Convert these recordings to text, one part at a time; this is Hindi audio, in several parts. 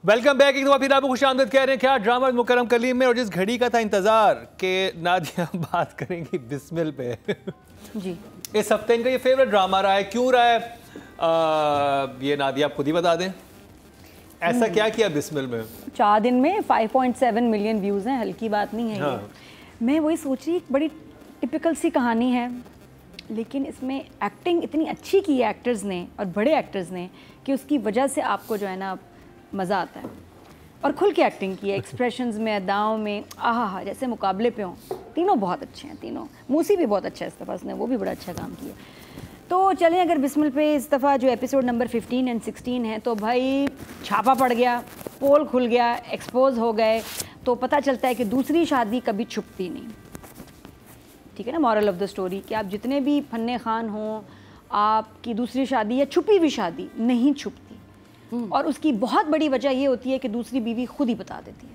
Welcome back. एक दफा फिर आपको खुशामदद कह रहे हैं क्या ड्रामा मुकरम कलीम में। और जिस घड़ी का था इंतजार कि नादिया बात करेंगी बिस्मिल पे जी, इस हफ्ते इनका ये फेवरेट ड्रामा रहा है। क्यों रहा है ये नादिया आप खुद ही बता दें। ऐसा क्या किया बिस्मिल में? 4 दिन में 5.7 मिलियन व्यूज़ हैं, हल्की बात नहीं है। हाँ। ये मैं वही सोच रही, एक बड़ी टिपिकल सी कहानी है, लेकिन इसमें एक्टिंग इतनी अच्छी की है एक्टर्स ने और बड़े एक्टर्स ने कि उसकी वजह से आपको जो है ना मज़ा आता है। और खुल के एक्टिंग की है, एक्सप्रेशंस में, अदाओं में, आहा जैसे मुकाबले पे हों। तीनों बहुत अच्छे हैं, तीनों। मूसी भी बहुत अच्छा है इस दफ़ा, उसने वो भी बड़ा अच्छा काम किया। तो चलें अगर बिस्मिल पे इस दफ़ा जो एपिसोड नंबर 15 और 16 है, तो भाई छापा पड़ गया, पोल खुल गया, एक्सपोज हो गए। तो पता चलता है कि दूसरी शादी कभी छुपती नहीं। ठीक है ना, मॉरल ऑफ द स्टोरी कि आप जितने भी फन्ने खान हों, आपकी दूसरी शादी या छुपी हुई शादी नहीं छुपती। और उसकी बहुत बड़ी वजह ये होती है कि दूसरी बीवी खुद ही बता देती है।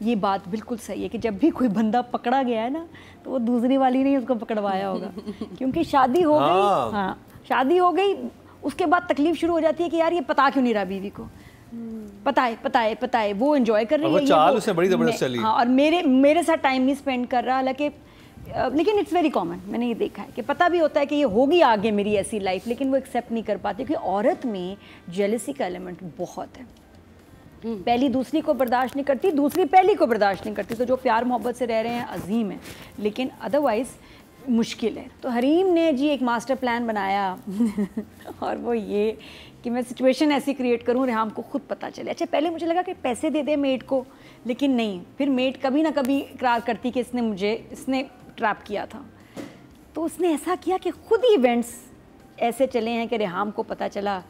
ये बात बिल्कुल सही है कि जब भी कोई बंदा पकड़ा गया है ना, तो वो दूसरी वाली ने उसको पकड़वाया होगा क्योंकि शादी हो गई। हाँ, शादी हो गई, उसके बाद तकलीफ शुरू हो जाती है कि यार ये पता क्यों नहीं रहा बीवी को। पता है वो एंजॉय कर रही है, चाल उसने बड़ी जबरदस्त चली। हाँ, और मेरे साथ टाइम नहीं स्पेंड कर रहा, हालांकि लेकिन इट्स वेरी कॉमन। मैंने ये देखा है कि पता भी होता है कि ये होगी आगे मेरी ऐसी लाइफ, लेकिन वो एक्सेप्ट नहीं कर पाती क्योंकि औरत में जेलसी का एलिमेंट बहुत है। पहली दूसरी को बर्दाश्त नहीं करती, दूसरी पहली को बर्दाश्त नहीं करती। तो जो प्यार मोहब्बत से रह रहे हैं अजीम है, लेकिन अदरवाइज़ मुश्किल है। तो हरीम ने जी एक मास्टर प्लान बनाया और वो ये कि मैं सिचुएशन ऐसी क्रिएट करूँ रेहाम को खुद पता चले। अच्छा, पहले मुझे लगा कि पैसे दे दे मेड को, लेकिन नहीं, फिर मेड कभी ना कभी इकरार करती कि इसने ट्रैप किया था। तो उसने ऐसा किया कि खुद ही इवेंट्स ऐसे चले हैं कि रेहाम को पता चला,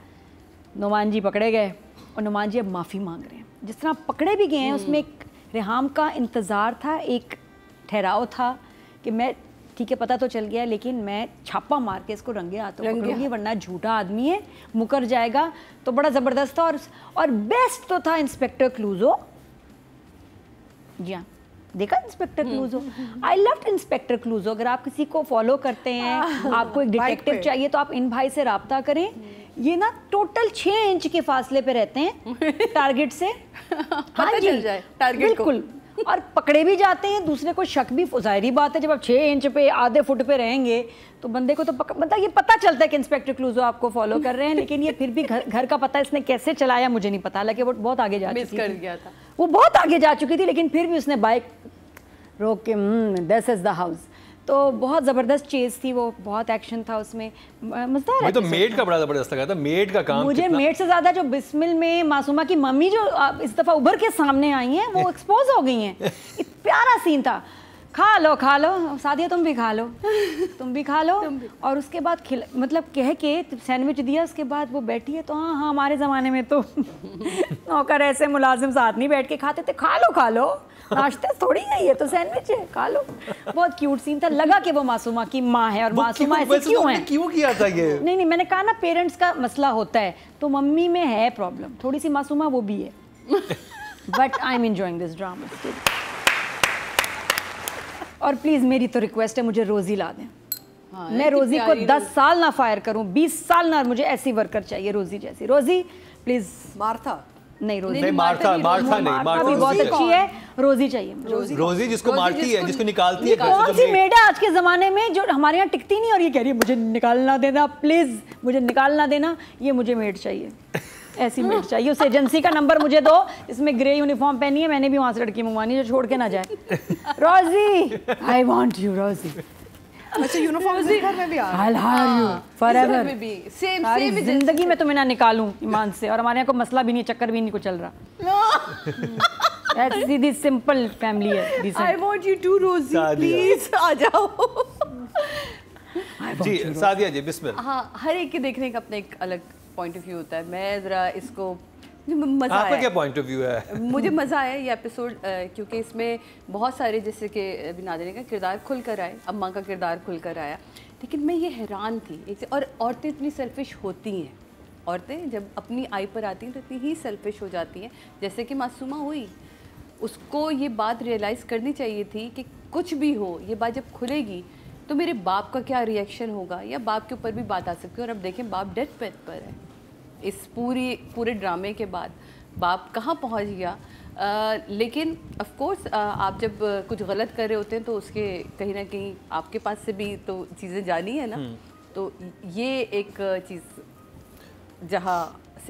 नुमान जी पकड़े गए और नुमान जी अब माफ़ी मांग रहे हैं। जिस तरह पकड़े भी गए हैं उसमें एक रेहाम का इंतज़ार था, एक ठहराव था कि मैं ठीक है पता तो चल गया, लेकिन मैं छापा मार के इसको रंगे हाथों पकड़ूंगी, वरना झूठा आदमी है, मुकर जाएगा। तो बड़ा ज़बरदस्त था। और बेस्ट तो था इंस्पेक्टर क्लूजो। जी हाँ, देखा inspector Clouseau. I loved inspector Clouseau. अगर आप किसी को फॉलो करते हैं, आपको एक डिटेक्टिव चाहिए, तो आप इन भाई से रब्ता करें। ये ना टोटल 6 इंच के फासले पे रहते हैं टारगेट से। पता चल जाए टारगेट बिल्कुल। और पकड़े भी जाते हैं, दूसरे को शक भी। ज़ाहिरी बात है, जब आप 6 इंच पे आधे फुट पे रहेंगे तो बंदे को तो मतलब ये पता चलता है कि इंस्पेक्टर क्लूजो आपको फॉलो कर रहे हैं। लेकिन ये फिर भी घर का पता इसने कैसे चलाया मुझे नहीं पता, हालांकि वो बहुत आगे जा चुकी थी। वो बहुत आगे जा चुकी थी, लेकिन फिर भी उसने बाइक रोक के दिस इज द हाउस। तो बहुत ज़बरदस्त चेज़ थी वो, बहुत एक्शन था उसमें, मज़ेदार है। तो मेड का बड़ा ज़बरदस्त लगा था। मेड का काम मुझे मेड से ज़्यादा जो बिस्मिल में मासूमा की मम्मी जो इस दफ़ा उभर के सामने आई हैं, वो एक्सपोज हो गई हैं। प्यारा सीन था। खा लो सादिया, तुम भी खा लो और उसके बाद मतलब कह के सैंडविच दिया। उसके बाद वो बैठी है, तो हाँ हमारे ज़माने में तो नौकर ऐसे मुलाजिम साथ नहीं बैठ के खाते थे। खा लो नाश्ता थोड़ी है ये, तो सैंडविच है, खा लो। बहुत क्यूट सीन था। लगा कि वो मासूमा की माँ है और मासूमा ऐसे क्यों है। क्यों किया था ये? नहीं, मैंने कहा ना पेरेंट्स का मसला होता है, तो मम्मी में है प्रॉब्लम थोड़ी सी, मासूमा वो भी है। But I am enjoying this drama. और प्लीज़ मेरी तो रिक्वेस्ट है, मुझे रोज़ी ला दें। हाँ, मैं रोज़ी को 10 साल ना फायर करूं, 20 साल ना, मुझे ऐसी वर्कर चाहिए रोज़ी जैसी। रोज़ी प्लीज़। मार्था नहीं, रोज़ी नहीं, मार्था भी बहुत अच्छी है। रोज़ी चाहिए। रोज़ी जिसको मारती है, जिसको निकालती है। कौन सी मेड है आज के ज़माने में जो हमारे यहाँ टिकती नहीं और ये कह रही है मुझे निकालना देना, प्लीज़ मुझे निकालना देना, ये मुझे मेड चाहिए, ऐसी मेड चाहिए। उस एजेंसी का नंबर मुझे दो, इसमें ग्रे यूनिफॉर्म पहनी है, मैंने भी वहाँ से लड़की मंगवानी है जो छोड़ के ना जाए। रोज़ी, आई वांट यू रोज़ी। अच्छा, यूनिफॉर्म घर में भी आ रहा है। I'll hire you forever। Same जिंदगी में तुम्हें ना निकालूं ईमान से। और हमारे यहाँ कोई मसला भी नहीं, चक्कर भी नहीं को चल रहा। ऐसी सिंपल फैमिली है। I want you to रोज़ी, प्लीज आ जाओ। जी सादिया जी, बिस्मिल्लाह। हाँ, हर एक के देखने का अपना एक अलग पॉइंट ऑफ व्यू होता है। मैं ज़रा इसको मज़ा आया। आपका क्या पॉइंट ऑफ व्यू है? मुझे मज़ा आया ये एपिसोड, क्योंकि इसमें बहुत सारे, जैसे कि अभी नादिया का किरदार खुल कर आए, अम्मा का किरदार खुल कर आया। लेकिन मैं ये हैरान थी, और औरतें इतनी सेल्फिश होती हैं। औरतें जब अपनी आई पर आती हैं तो इतनी ही सेल्फिश हो जाती हैं, जैसे कि मासूमा हुई। उसको ये बात रियलाइज़ करनी चाहिए थी कि कुछ भी हो, ये बात जब खुलेगी तो मेरे बाप का क्या रिएक्शन होगा, या बाप के ऊपर भी बात आ सकती है। और अब देखें, बाप डेथ बेड पर है इस पूरे ड्रामे के बाद। बाप कहाँ पहुँच गया। लेकिन ऑफ कोर्स आप जब कुछ गलत कर रहे होते हैं तो उसके कहीं ना कहीं आपके पास से भी तो चीज़ें जानी है ना। तो ये एक चीज़ जहाँ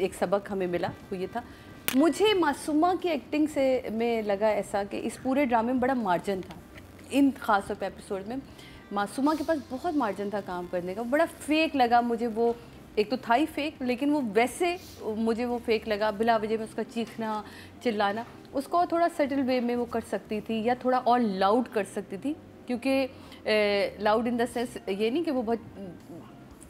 एक सबक हमें मिला वो ये था। मुझे मासूमा की एक्टिंग से में लगा ऐसा कि इस पूरे ड्रामे में बड़ा मार्जिन था। इन ख़ास तौर पे एपिसोड में मासूमा के पास बहुत मार्जिन था काम करने का। बड़ा फेक लगा मुझे वो, एक तो था ही फेक, लेकिन वो वैसे मुझे वो फेक लगा। बिला वजह में उसका चीखना चिल्लाना, उसको थोड़ा सटल वे में वो कर सकती थी या थोड़ा और लाउड कर सकती थी। क्योंकि लाउड इन द सेंस ये नहीं कि वो बहुत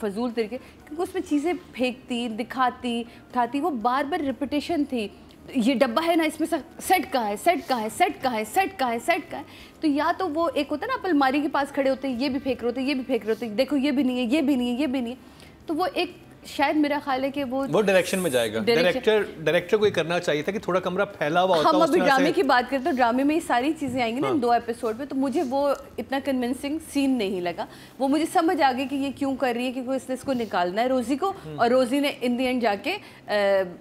फजूल तरीके, क्योंकि उसमें चीज़ें फेंकती, दिखाती, उठाती, वो बार बार रिपीटेशन थी। ये डब्बा है ना, इसमें सेट का है, सेट का है, सेट का है, सेट का है, सेट का है। तो या तो वो एक होता है ना, आप अलमारी के पास खड़े होते हैं, ये भी फेंक रहे होते हैं, ये भी फेंक रहे होते हैं, देखो ये भी नहीं है, ये भी नहीं है, ये भी नहीं है। तो वो एक शायद मेरा ख्याल है कि वो डायरेक्शन में जाएगा। डायरेक्टर को ये करना चाहिए था कि थोड़ा कमरा फैला हुआ होता। हम अभी ड्रामे की बात करते हैं, तो ड्रामे में ये सारी चीज़ें आएंगी ना 2 एपिसोड में, तो मुझे वो इतना कन्विंसिंग सीन नहीं लगा। वो मुझे समझ आ गई कि ये क्यों कर रही है, क्योंकि इसने इसको निकालना है रोज़ी को, और रोज़ी ने इन दी एंड जाके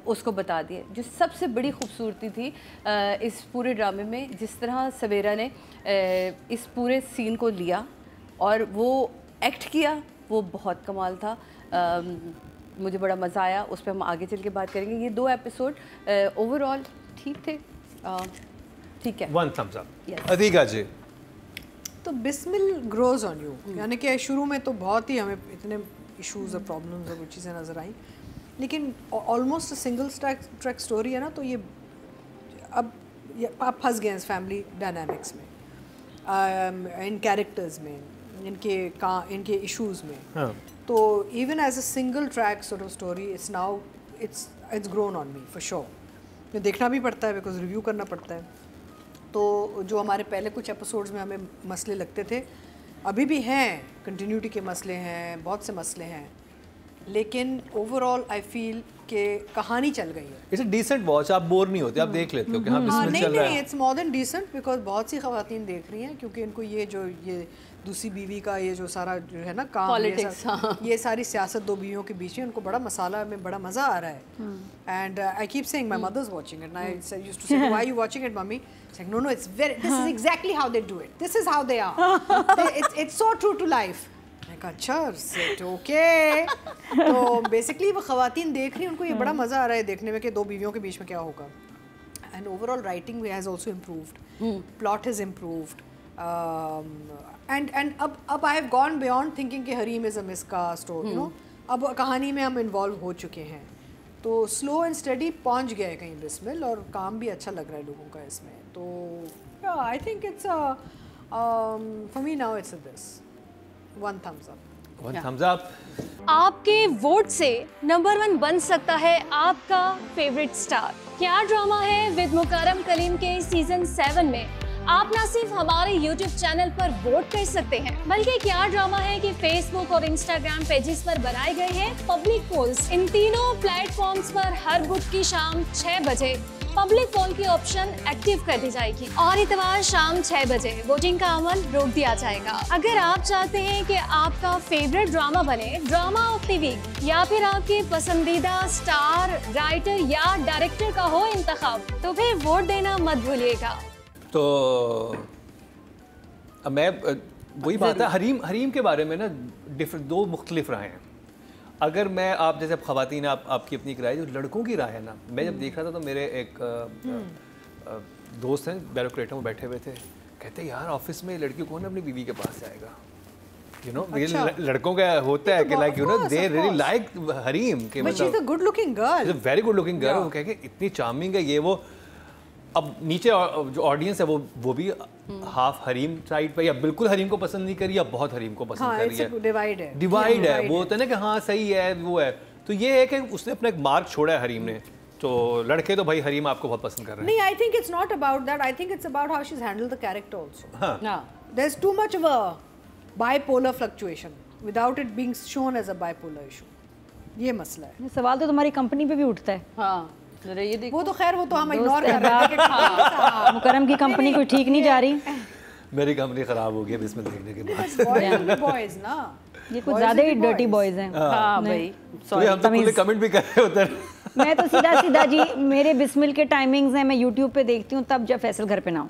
उसको बता दिया। जो सबसे बड़ी खूबसूरती थी इस पूरे ड्रामे में, जिस तरह सवेरा ने इस पूरे सीन को लिया और वो एक्ट किया, वो बहुत कमाल था। मुझे बड़ा मज़ा आया। उस पर हम आगे चल के बात करेंगे। ये 2 एपिसोड ओवरऑल ठीक थे, ठीक है। 1 thumbs up। अदीगा जी, तो बिस्मिल ग्रोज ऑन यू, यानी कि शुरू में तो बहुत ही हमें इतने इश्यूज और प्रॉब्लम्स और वो चीज़ें नज़र आई, लेकिन ऑलमोस्ट सिंगल ट्रैक स्टोरी है ना। तो ये अब आप फंस गए इस फैमिली डायनामिक्स में, इन कैरेक्टर्स में, इनके इश्यूज़ में। हाँ. तो even as a single track sort of story it's now it's grown on me for sure. ये देखना भी पड़ता है बिकॉज रिव्यू करना पड़ता है। तो जो हमारे पहले कुछ एपिसोड्स में हमें मसले लगते थे, अभी भी हैं, कंटिन्यूटी के मसले हैं, बहुत से मसले हैं, लेकिन ओवरऑल आई फील कि कहानी चल गई है। इट्स अ डिसेंट वॉच, आप बोर नहीं होते, आप देख लेते हो कि हाँ बिस्मिल चल रहा है। नहीं, it's more than decent because बहुत सी खवातीन देख रही हैं, क्योंकि इनको ये दूसरी बीवी का ये जो सारा जो है ना काम, ये सारी सियासत 2 बीवियों के बीच में उनको बड़ा मसाला में बड़ा मज़ा आ रहा है। And I keep saying my mother's watching it, I used to say why are you watching it mummy, saying no it's very, this is exactly how they do it, this is how they are, it's so true to life। मैं कहा अच्छा ओके। तो बेसिकली वो खवातीन देख रही हैं, उनको ये बड़ा मज़ा आ रहा है देखने में कि 2 बीवियों के बीच में क्या होगा। And overall writing has also improved, plot has improved, and अब I have gone beyond thinking कि Hareem is a miscast, you know, अब कहानी में हम इन्वॉल्व हो चुके हैं। तो स्लो एंड स्टडी पहुंच गया है कहीं बिस्मिल, और काम भी अच्छा लग रहा है लोगों का इसमें। तो आई think it's for me now it's this 1 thumbs up। 1 thumbs up। आपके वोट से नंबर 1 बन सकता है आपका फेवरेट स्टार। क्या ड्रामा है विद मुकर्रम कलीम के सीजन 7 में आप ना सिर्फ हमारे YouTube चैनल पर वोट कर सकते हैं, बल्कि क्या ड्रामा है कि Facebook और Instagram पेजेस पर बनाए गए हैं पब्लिक पोल्स। इन तीनों प्लेटफॉर्म्स पर हर बुध की शाम 6 बजे पब्लिक पोल की ऑप्शन एक्टिव कर दी जाएगी और इतवार शाम 6 बजे वोटिंग का अमल रोक दिया जाएगा। अगर आप चाहते हैं कि आपका फेवरेट ड्रामा बने ड्रामा ऑफ द वीक, या फिर आपके पसंदीदा स्टार, राइटर या डायरेक्टर का हो इंतखाब, तो फिर वोट देना मत भूलिएगा। तो अब मैं वही बात है, हरीम के बारे में ना 2 मुख्तलिफ राहें हैं। अगर मैं आप जैसे ख़वातीन आपकी अपनी राय, जो लड़कों की राय है ना, मैं जब देख रहा था तो मेरे एक दोस्त हैं बैरोक्रेटर में बैठे हुए थे, कहते यार ऑफिस में लड़की कौन अपनी बीवी के पास जाएगा, यू नो। लड़कों का होता है कि like you know they really like Hareem के, मतलब good looking girl, very good looking girl, वो कह के इतनी चार्मिंग है ये वो। अब नीचे जो ऑडियंस है वो भी हाफ हरीम साइड पे, या बिल्कुल हरीम को पसंद नहीं करी या बहुत हरीम को पसंद कर रही है। डिवाइड है वो होता है ना कि हाँ सही है वो है। तो ये है कि उसने अपना एक मार्क छोड़ा है हरीम ने, तो लड़के तो भाई हरीम आपको बहुत पसंद कर रहे हैं। नहीं, I think it's not about that, I think it's about how she has handled the character also. हां, there is too much of a bipolar fluctuation without it being shown as a bipolar issue. ये मसला है। सवाल तो तुम्हारी कंपनी पे भी उठता है। हाँ, ये देखो, वो तो खैर वो तो हम इग्नोर कर रहे हैं कि मुकर्रम की कंपनी कोई ठीक नहीं जा रही। मेरी कंपनी खराब हो गई अब इसमें देखने के बाद। बॉयज ना, ये कुछ ज्यादा ही डर्टी बॉयज हैं। हाँ भाई, सॉरी, हम तो खुले कमेंट भी कर रहे होते हैं। मैं तो सीधा जी मेरे बिस्मिल के टाइमिंग्स हैं, मैं यूट्यूब पे देखती हूँ तब जब फैसल घर पे ना हो।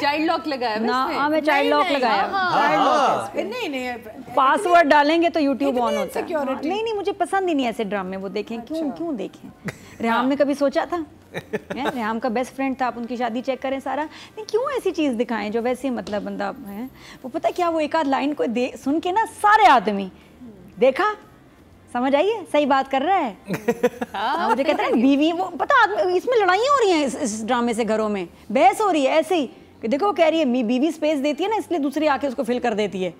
चाइल्ड लॉक लगाया ना, हाँ मैं चाइल्ड लॉक लगाया। नहीं पासवर्ड डालेंगे तो यूट्यूब ऑन होता है। नहीं मुझे पसंद ही नहीं ऐसे ड्रामे वो देखें। क्यों देखें? रेहाम ने कभी सोचा था? रेहाम का बेस्ट फ्रेंड था, आप उनकी शादी चेक करें सारा। नहीं क्यों ऐसी चीज़ दिखाएं जो वैसे मतलब बंदा है वो पता है क्या, वो एक आध लाइन को सुन के ना सारे आदमी देखा समझ आइए सही बात कर रहा है। मुझे कहते हैं बीवी, वो पता इसमें लड़ाइयाँ हो रही हैं इस ड्रामे से, घरों में बहस हो रही है ऐसे ही कि देखो वो कह रही है बीवी स्पेस देती है ना इसलिए दूसरी आके उसको फिल कर देती है,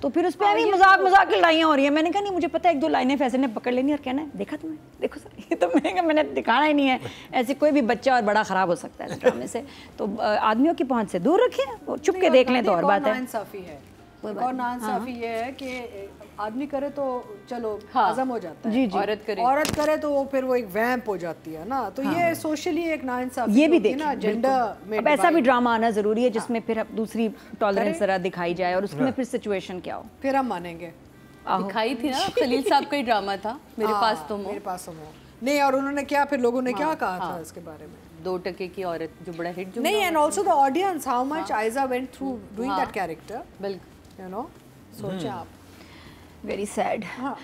तो फिर उस पर अभी मजाक की लड़ाइयाँ हो रही है। मैंने कहा नहीं मुझे पता है 1-2 लाइनें फैसल ने पकड़ लेनी और कहना है देखा तुम्हें, देखो सर ये तो मैंने दिखाना ही नहीं है। ऐसे कोई भी बच्चा और बड़ा खराब हो सकता है इस ड्रामे से, तो आदमियों की पहुंच से दूर रखें, चुप के देख लें तो और बात है। और नाइंसाफी ये है कि आदमी करे तो चलो हजम हो जाता है, जी औरत करे तो फिर वो एक वैम्प हो जाती है ना, तो ये सोशली एक नाइंसाफी ये भी देखना जेंडर में। अब ऐसा भी ड्रामा आना जरूरी है जिसमें फिर अब दूसरी टॉलरेंस जरा दिखाई जाए और उसमें फिर सिचुएशन क्या हो, फिर हम मानेंगे। दिखाई थी ना खलील साहब का ही ड्रामा था मेरे पास तुम हो नहीं, और उन्होंने क्या फिर लोगों ने क्या कहा था इसके बारे में? 2 टके की औरत जो बड़ा हिट जो नहीं, and also the audience how much Ayeza went through doing that character, बिल्कुल यू नो, सोचिए आप। Very sad.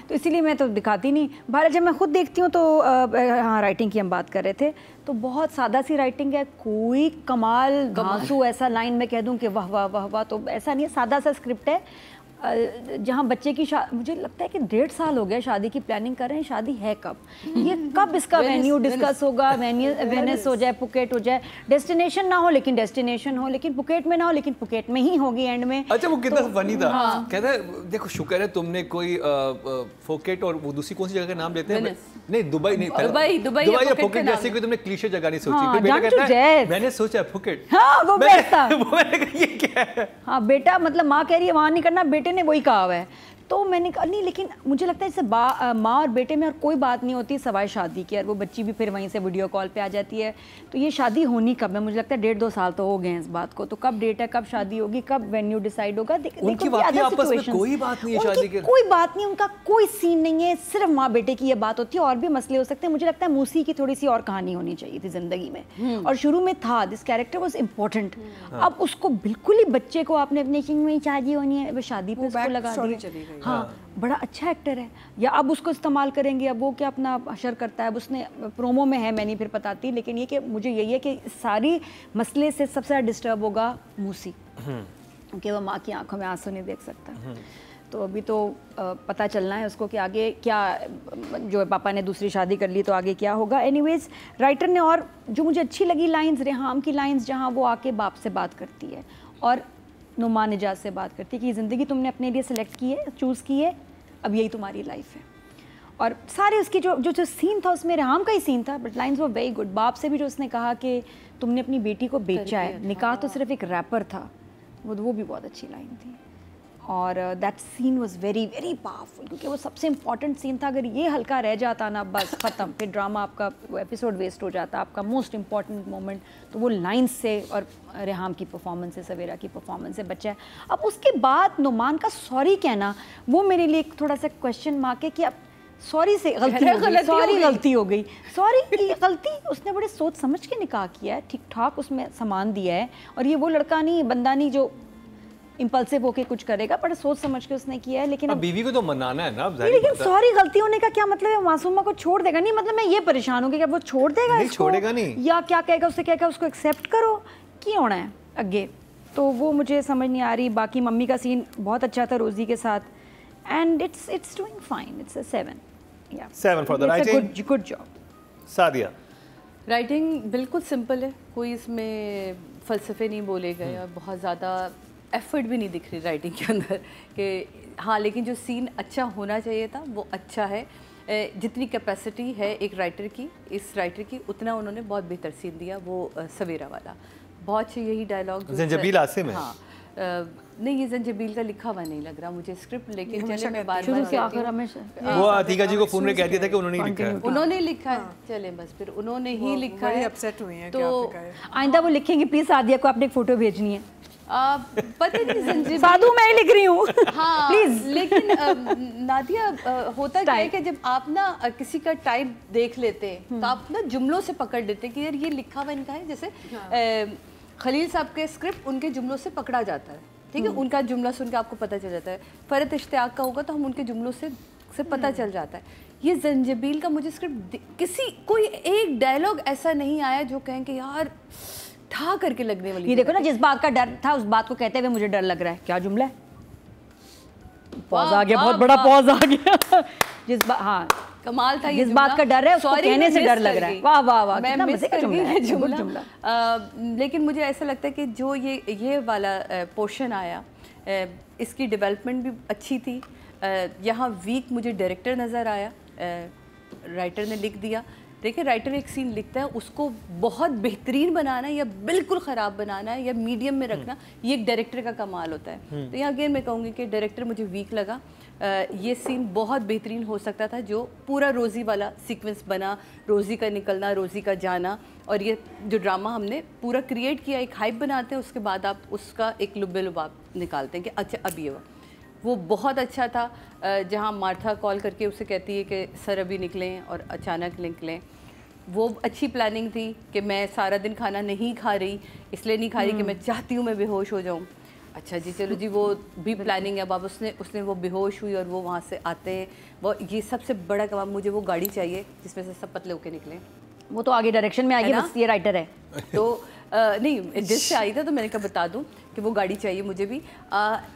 तो इसीलिए मैं तो दिखाती नहीं। भारत जब मैं खुद देखती हूँ तो हाँ राइटिंग की हम बात कर रहे थे, तो बहुत सादा सी राइटिंग है, कोई कमाल घांसू ऐसा लाइन में कह दूँ कि वाह वाह वाह वाह, तो ऐसा नहीं है, सादा सा स्क्रिप्ट है। जहाँ बच्चे की मुझे लगता है कि 1.5 साल हो गया शादी की प्लानिंग कर रहे हैं, शादी है कब, ये कब इसका वेन्यू डिस्कस होगा, वेनिस हो जाए, पुकेट हो जाए, डेस्टिनेशन ना हो लेकिन डेस्टिनेशन हो, लेकिन पुकेट में ना हो लेकिन पुकेट में ही होगी एंड में। अच्छा वो कितना फनी था, कहता है देखो शुक्र है तुमने कोई पुकेट और वो दूसरी कौन सी जगह का नाम लेते हैं, नहीं दुबई नहीं, दुबई या पुकेट जैसे कोई तुमने क्लीशे जगह नहीं सोची, फिर बेटा कहता है मैंने सोचा पुकेट, हाँ वो बेटा, मैंने कहा ये क्या है, हाँ बेटा मतलब माँ कह रही है वहाँ नहीं करना, बेटे ने वही कहा हुआ है। तो मैंने कहा नहीं, लेकिन मुझे लगता है इससे माँ और बेटे में और कोई बात नहीं होती सवाए शादी की, और वो बच्ची भी फिर वहीं से वीडियो कॉल पे आ जाती है। तो ये शादी होनी कब है? मुझे लगता है 1.5-2 साल तो हो गए हैं इस बात को, तो कब डेट है, कब शादी होगी, कब वेन्यू डिसाइड होगा, उनकी आपस में कोई बात नहीं है, शादी के कोई बात नहीं, उनका कोई सीन नहीं है, सिर्फ माँ बेटे की ये बात होती है, और भी मसले हो सकते हैं। मुझे लगता है मूसी की थोड़ी सी और कहानी होनी चाहिए थी जिंदगी में, और शुरू में था दिस कैरेक्टर वाज इम्पोर्टेंट। अब उसको बिल्कुल ही बच्चे को आपने अपने किंग में शादी होनी है, वो शादी पे उसको लगा दिया। हाँ बड़ा अच्छा एक्टर है, या अब उसको इस्तेमाल करेंगे, अब वो क्या अपना हशर करता है, अब उसने प्रोमो में है मैं नहीं फिर बताती, लेकिन ये कि मुझे यही है कि सारी मसले से सबसे ज़्यादा डिस्टर्ब होगा मूसी, क्योंकि वो माँ की आंखों में आंसू नहीं देख सकता। तो अभी तो पता चलना है उसको कि आगे क्या, जो पापा ने दूसरी शादी कर ली तो आगे क्या होगा। एनीवेज राइटर ने, और जो मुझे अच्छी लगी लाइंस, रेहाम की लाइंस जहाँ वो आके बाप से बात करती है और नुमान इजाज़ से बात करती है कि ज़िंदगी तुमने अपने लिए सेलेक्ट की है, चूज़ की है, अब यही तुम्हारी लाइफ है। और सारे उसकी जो सीन था उसमें रेहाम का ही सीन था, बट लाइंस वो वेरी गुड। बाप से भी जो उसने कहा कि तुमने अपनी बेटी को बेचा है, निकाह तो सिर्फ एक रैपर था, वो भी बहुत अच्छी लाइन थी। और that scene was very very powerful, क्योंकि वो सबसे इंपॉर्टेंट सीन था। अगर ये हल्का रह जाता ना बस ख़त्म, फिर ड्रामा आपका वो एपिसोड वेस्ट हो जाता, आपका मोस्ट इंपॉर्टेंट मोमेंट तो वो लाइन्स से और रेहाम की परफॉर्मेंस से, सवेरा की परफॉर्मेंस से बचा है। अब उसके बाद नुमान का सॉरी कहना वो मेरे लिए थोड़ा सा क्वेश्चन मार्क है कि अब सॉरी से गलती हो गई, सॉरी गलती, उसने बड़े सोच समझ के निकाह किया है, ठीक ठाक उसमें सामान दिया है, और ये वो लड़का नहीं, बंदा नहीं जो इम्पल्सिव होके कुछ करेगा, पर सोच समझ के उसने किया है। लेकिन अब बीवी को तो मनाना है ना, लेकिन सॉरी गलती होने का क्या मतलब है? मासूमा को छोड़ देगा? नहीं, मतलब मैं ये परेशान हूँ कि क्या वो छोड़ देगा? नहीं छोड़ेगा नहीं, या क्या कहेगा उससे, क्या उसको एक्सेप्ट करो कि होना है आगे, तो वो मुझे समझ नहीं आ रही। बाकी मम्मी का सीन बहुत अच्छा था रोजी के साथ, and it's doing fine, it's a 7 for the writing, good job. Sadia writing बिल्कुल सिंपल है, कोई इसमें फलसफे नहीं बोले गए और बहुत ज़्यादा एफर्ट भी नहीं दिख रही राइटिंग के अंदर कि हाँ, लेकिन जो सीन अच्छा होना चाहिए था वो अच्छा है। जितनी कैपेसिटी है एक राइटर की, इस राइटर की, उतना उन्होंने बहुत बेहतर सीन दिया। वो सवेरा वाला बहुत अच्छी, यही डायलॉग ज़ंजील आसिम है। हाँ नहीं, ये ज़ंजील का लिखा हुआ नहीं लग रहा मुझे स्क्रिप्ट, लेकिन चले मैं बार वो अतीका जी को फोन में कह दिया था कि उन्होंने लिखा है, उन्होंने लिखा है, चले बस फिर उन्होंने ही लिखा है। अपसेट हुई हैं तो आइंदा वो लिखेंगे प्लीज सादिया को आपने एक फोटो भेजनी है। पता नहीं संजीव साधु मैं ही लिख रही हूँ हाँ प्लीज। लेकिन लेकिन नादिया होता क्या है कि जब आप ना किसी का टाइप देख लेते हैं तो आप ना जुमलों से पकड़ लेते हैं कि यार ये लिखा हुआ इनका है। जैसे खलील साहब के स्क्रिप्ट उनके जुमलों से पकड़ा जाता है, ठीक है, उनका जुमला सुन के आपको पता चल जाता है। फरत इश्तियाक का होगा तो हम उनके जुमलों से पता चल जाता है। ये जंजबील का मुझे स्क्रिप्ट कोई एक डायलॉग ऐसा नहीं आया जो कहें कि यार ठा करके लगने वाली। ये देखो ना, जिस बात का डर था उस बात को कहते हुए मुझे डर लग रहा है। क्या जुमला है? पॉज आ गया, बहुत बड़ा पॉज आ गया। जिस बात, हाँ कमाल था, जिस बात का डर है उसको कहने से डर लग रहा है। वाह वाह वाह, मैं कितना मिस मजे का कर गई है जुमला। लेकिन मुझे ऐसा लगता है कि जो ये वाला पोर्शन आया, इसकी डेवलपमेंट भी अच्छी थी। यहाँ वीक मुझे डायरेक्टर नज़र आया, राइटर ने लिख दिया। देखिए राइटर एक सीन लिखता है, उसको बहुत बेहतरीन बनाना है या बिल्कुल ख़राब बनाना है या मीडियम में रखना, ये एक डायरेक्टर का कमाल होता है। तो यहाँ अगेन मैं कहूँगी कि डायरेक्टर मुझे वीक लगा। ये सीन बहुत बेहतरीन हो सकता था, जो पूरा रोज़ी वाला सीक्वेंस बना, रोज़ी का निकलना, रोज़ी का जाना, और ये जो ड्रामा हमने पूरा क्रिएट किया, एक हाइप बनाते हैं, उसके बाद आप उसका एक लुब्बे लुबाब निकालते हैं कि अच्छा अब ये वो बहुत अच्छा था। जहाँ मार्था कॉल करके उसे कहती है कि सर अभी निकलें और अचानक निकलें, वो अच्छी प्लानिंग थी कि मैं सारा दिन खाना नहीं खा रही, इसलिए नहीं खा रही कि मैं चाहती हूँ मैं बेहोश हो जाऊँ। अच्छा जी चलो जी, वो भी प्लानिंग है। अब उसने वो बेहोश हुई और वो वहाँ से आते हैं। वो ये सबसे बड़ा कमाल, मुझे वो गाड़ी चाहिए जिसमें से सब पतले होके निकले। वो तो आगे डायरेक्शन में आएगी, बस ये राइटर है तो नहीं जिससे आई था तो मैंने कहा बता दूं कि वो गाड़ी चाहिए मुझे भी।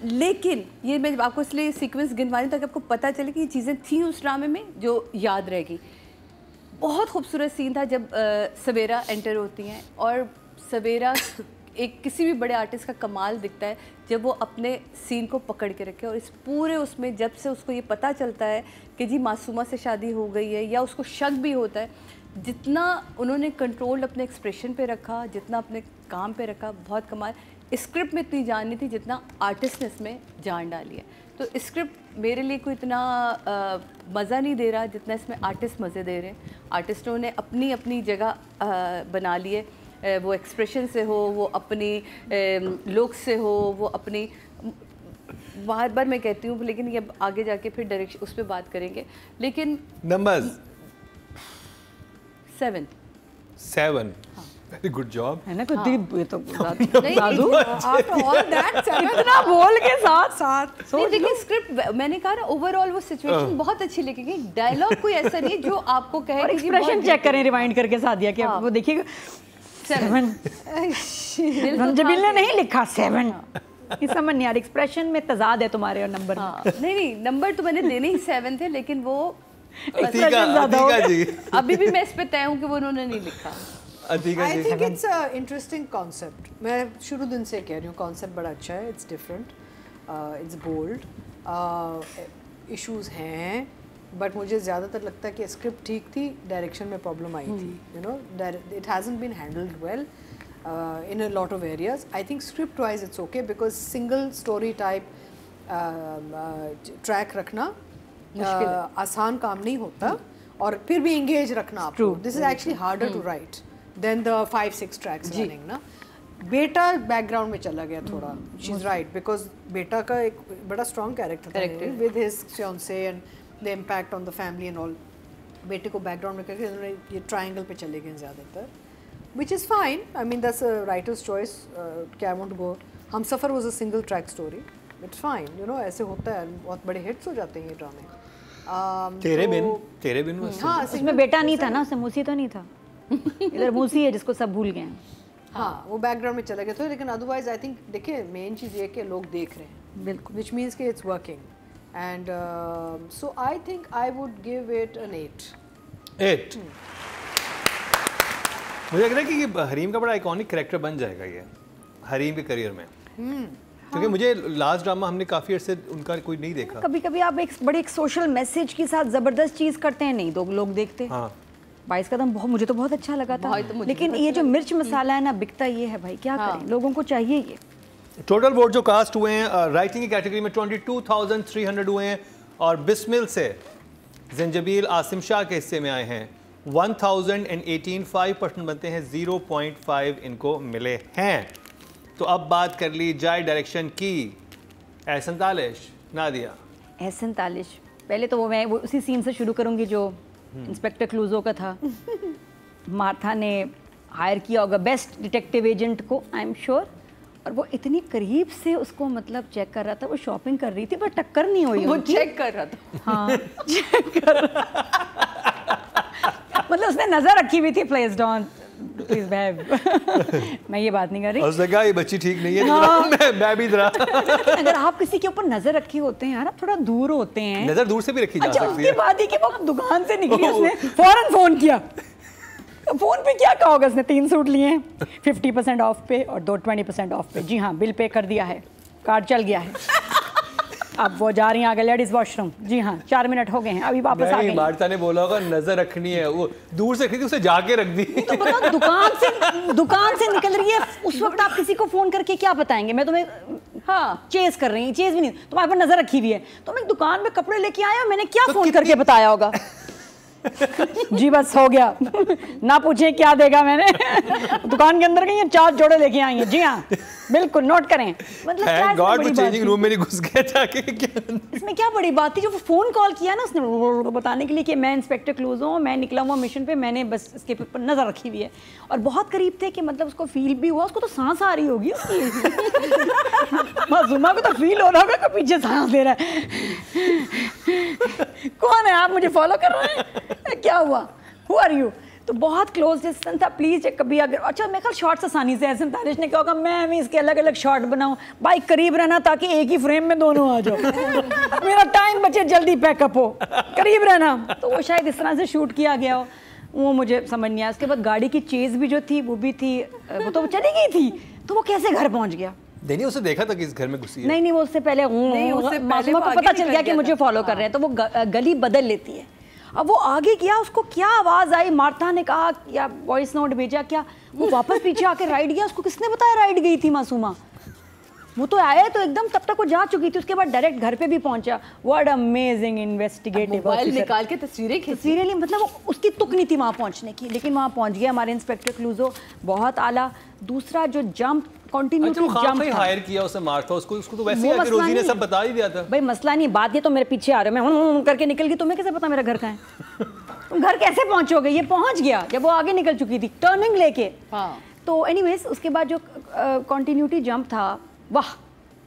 लेकिन ये मैं आपको इसलिए सीक्वेंस गिनवा रही हूँ ताकि आपको पता चले कि ये चीज़ें थी उस ड्रामे में जो याद रहेगी। बहुत खूबसूरत सीन था जब सवेरा एंटर होती हैं, और सवेरा एक किसी भी बड़े आर्टिस्ट का कमाल दिखता है जब वो अपने सीन को पकड़ के रखे। और इस पूरे उसमें जब से उसको ये पता चलता है कि जी मासूमा से शादी हो गई है, या उसको शक भी होता है, जितना उन्होंने कंट्रोल अपने एक्सप्रेशन पे रखा, जितना अपने काम पे रखा, बहुत कमाल। स्क्रिप्ट में इतनी जान नहीं थी जितना आर्टिस्ट ने इसमें जान डाली है। तो स्क्रिप्ट मेरे लिए कोई इतना मज़ा नहीं दे रहा जितना इसमें आर्टिस्ट मज़े दे रहे हैं। आर्टिस्टों ने अपनी अपनी जगह बना लिए, वो एक्सप्रेशन से हो, वो अपनी लुक से हो, वो अपनी बार बार मैं कहती हूँ, लेकिन ये आगे जाके फिर डायरेक्शन उस पर बात करेंगे। लेकिन नंबर्स 7 वेरी गुड जॉब है ना, कुछ ये तो इतना बोल के साथ नहीं, देखिए स्क्रिप्ट मैंने कहा ना, ओवरऑल वो सिचुएशन बहुत अच्छी लिखी गई। डायलॉग कोई ऐसा नहीं जो आपको कहे कि एक्सप्रेशन चेक करें, रिवाइंड करके सादिया के वो देखिएगा 7 जंजबील ने नहीं लिखा 7। ये समझ नहीं आ रहा, एक्सप्रेशन में तजाद है तुम्हारे और नंबर में। नहीं नंबर तो मैंने देने ही 7 थे, लेकिन वो जी अभी भी मैं इस पे तय हूँ कि वो उन्होंने नहीं लिखा। आई think it's a interesting concept. मैं शुरू दिन से कह रही हूँ कॉन्सेप्ट बड़ा अच्छा है, it's different, it's bold, issues हैं, बट मुझे ज़्यादातर लगता है कि स्क्रिप्ट ठीक थी, डायरेक्शन में प्रॉब्लम आई थी। You know it hasn't been handled well in a lot of areas. I think script wise it's okay because single story type track रखना आसान काम नहीं होता, और फिर भी engage रखना आपको। This is actually harder to write than the 5-6 tracks running ना। बेटा बैकग्राउंड में चला गया थोड़ा, she's right, because बेटा का एक बड़ा strong character था with his fiancée and the impact on the family and all। बेटे को बैकग्राउंड में करके उन्होंने ये ट्रायंगल पे चले गए ज़्यादातर, which is fine. I mean that's a writer's choice. I won't go. Humsafar was a single track story. It's fine. You know ऐसे होता है, बहुत बड़े hits हो जाते हैं ये ड्रामे। तेरे बिन हाँ, उसमें बेटा नहीं था ना, उसमें मूसी तो नहीं था। इधर मूसी है जिसको सब भूल गए हैं। हाँ वो बैकग्राउंड में चला गया था, लेकिन अदरवाइज आई थिंक देखिए मेन चीज़ ये कि लोग देख रहे हैं, बिल्कुल, which means कि it's working. And so I think I would give it an 8. मुझे लग रहा है कि ये हरीम का बड़ा आइकॉनिक कैरेक्टर बन जाएगा ये हरीम के करियर में, क्योंकि मुझे लास्ट ड्रामा हमने काफ़ी अर्से उनका कोई नहीं देखा। कभी कभी आप एक बड़े एक सोशल मैसेज के साथ ज़बरदस्त चीज़ करते हैं, नहीं तो लोग देखते। हाँ 22 कदम बहुत, मुझे तो बहुत अच्छा लगा था, लेकिन ये जो मिर्च मसाला है ना, बिकता ये है भाई, क्या करें, लोगों को चाहिए ये। टोटल वोट जो कास्ट हुए हैं राइटिंग की कैटेगरी में 22,300 हुए हैं, और बिस्मिल से जंजबील आसिम शाह के हिस्से में आए हैं 1018, 5% बनते हैं, 0.5 इनको मिले हैं। तो अब बात कर ली जाए डायरेक्शन की। 47 नादिया एहसन तालिश, पहले तो मैं उसी सीन से शुरू करूंगी जो इंस्पेक्टर क्लूजो का था। मार्था ने हायर किया होगा बेस्ट डिटेक्टिव एजेंट को, आई एम श्योर, और वो इतनी करीब से उसको मतलब चेक कर रहा था। वो शॉपिंग कर रही थी पर टक्कर नहीं हुई, वो चेक कर रहा था। हाँ चेक कर रहा मतलब उसने नजर रखी हुई थी, प्लीज डोंट, प्लीज behave। मैं ये बात नहीं कर रही। उसने कहा ये बच्ची ठीक नहीं है, हाँ। मैं भी जरा अगर आप किसी के ऊपर नजर रखे होते हैं यार, आप थोड़ा दूर होते हैं। नजर दूर से भी रखी जा सकती है। उसके बाद ही कि वो दुकान से निकली, उसने फौरन फोन किया। फोन पे क्या कहा होगा उसने, 3 सूट लिए हैं 50% ऑफ पे और 2 20% ऑफ पे। जी हाँ, बिल पे कर दिया है, कार्ड चल गया है। अब वो जा रही हैं आगे लेडीज वॉशरूम। जी हाँ, 4 मिनट हो गए हैं, अभी वापस आ गई। मार्था ने बोला होगा नजर रखनी है, वो दूर से खरीदी, उसे जाके रख दी। तो बताओ, दुकान से निकल रही है उस वक्त, आप किसी को फोन करके क्या बताएंगे? मैं तुम्हें हाँ चेज कर रही, चेज भी नहीं, तुम्हारे पर नजर रखी हुई है। तो मैं दुकान में कपड़े लेके आया, मैंने क्या तो फोन करके बताया होगा? जी बस हो गया, ना पूछे क्या देगा मैंने। दुकान के अंदर गई हैं, 4 जोड़े लेके आई हैं। जी हाँ बिल्कुल, नोट करें। मतलब थैंक गॉड वो चेंजिंग रूम में नहीं घुस गया जाके। इसमें क्या बड़ी बात थी? जो फोन कॉल किया ना उसने बताने के लिए कि मैं इंस्पेक्टर क्लूजो हूँ, मैं निकला हुआ मिशन पे, मैंने बस इसके ऊपर नजर रखी हुई है। और बहुत करीब थे कि मतलब उसको फील भी हुआ, उसको तो सांस आ रही होगी उसकी। मासूमा को तो फील हो रहा होगा कि पीछे सांस दे रहा है। कौन है आप, मुझे फॉलो कर रहे हैं? क्या हुआ? Who are you? तो बहुत क्लोज डिस्टेंस था। प्लीज कभी अगर, अच्छा मैं कल शॉर्ट्स आसानी से, ऐसे तारिश ने कहा होगा मैं इसके अलग अलग शॉट बनाऊं, भाई करीब रहना ताकि एक ही फ्रेम में दोनों आ जाओ। मेरा टाइम बचे, जल्दी पैकअप हो, करीब रहना। तो वो शायद इस तरह से शूट किया गया हो, वो मुझे समझ नहीं आया। उसके बाद गाड़ी की चेज भी जो थी वो भी थी, वो तो चली गई थी, तो वो कैसे घर पहुंच गया? नहीं उसे देखा था कि इस घर में घुसी है। नहीं वो उससे पहले मासूमा को पता चल गया कि मुझे फॉलो कर रहे हैं, तो वो गली बदल लेती है। अब वो आगे गया, उसको क्या आवाज आई, मार्था ने कहा या वॉइस नोट भेजा क्या, वो वापस पीछे आके राइड गया। उसको किसने बताया राइड गई थी मासूमा? वो तो आया तो एकदम, तब तक वो जा चुकी थी। उसके बाद डायरेक्ट घर पे भी पहुंचा। व्हाट अमेजिंग इन्वेस्टिगेटिव, मोबाइल निकाल के तस्वीरें ली। मतलब उसकी तुक नहीं थी वहाँ पहुँचने की, लेकिन वहाँ पहुँच गया हमारे इंस्पेक्टर क्लूजो, बहुत आला। दूसरा जो जंप, कंटिन्यूटी जंप था, हायर किया उसे मार्था, उसको तो वैसे ही आके रोजी ने सब बता ही दिया था। भाई मसला नहीं, बात ये तो मेरे पीछे आ रहे हो, मैं करके निकल गई, तुम्हें कैसे पता मेरा घर कहाँ है? तुम घर कैसे पहुंचोगे? ये पहुंच गया जब वो आगे निकल चुकी थी टर्निंग लेके। तो एनीवेज उसके बाद जो कंटिन्यूटी जंप था, वाह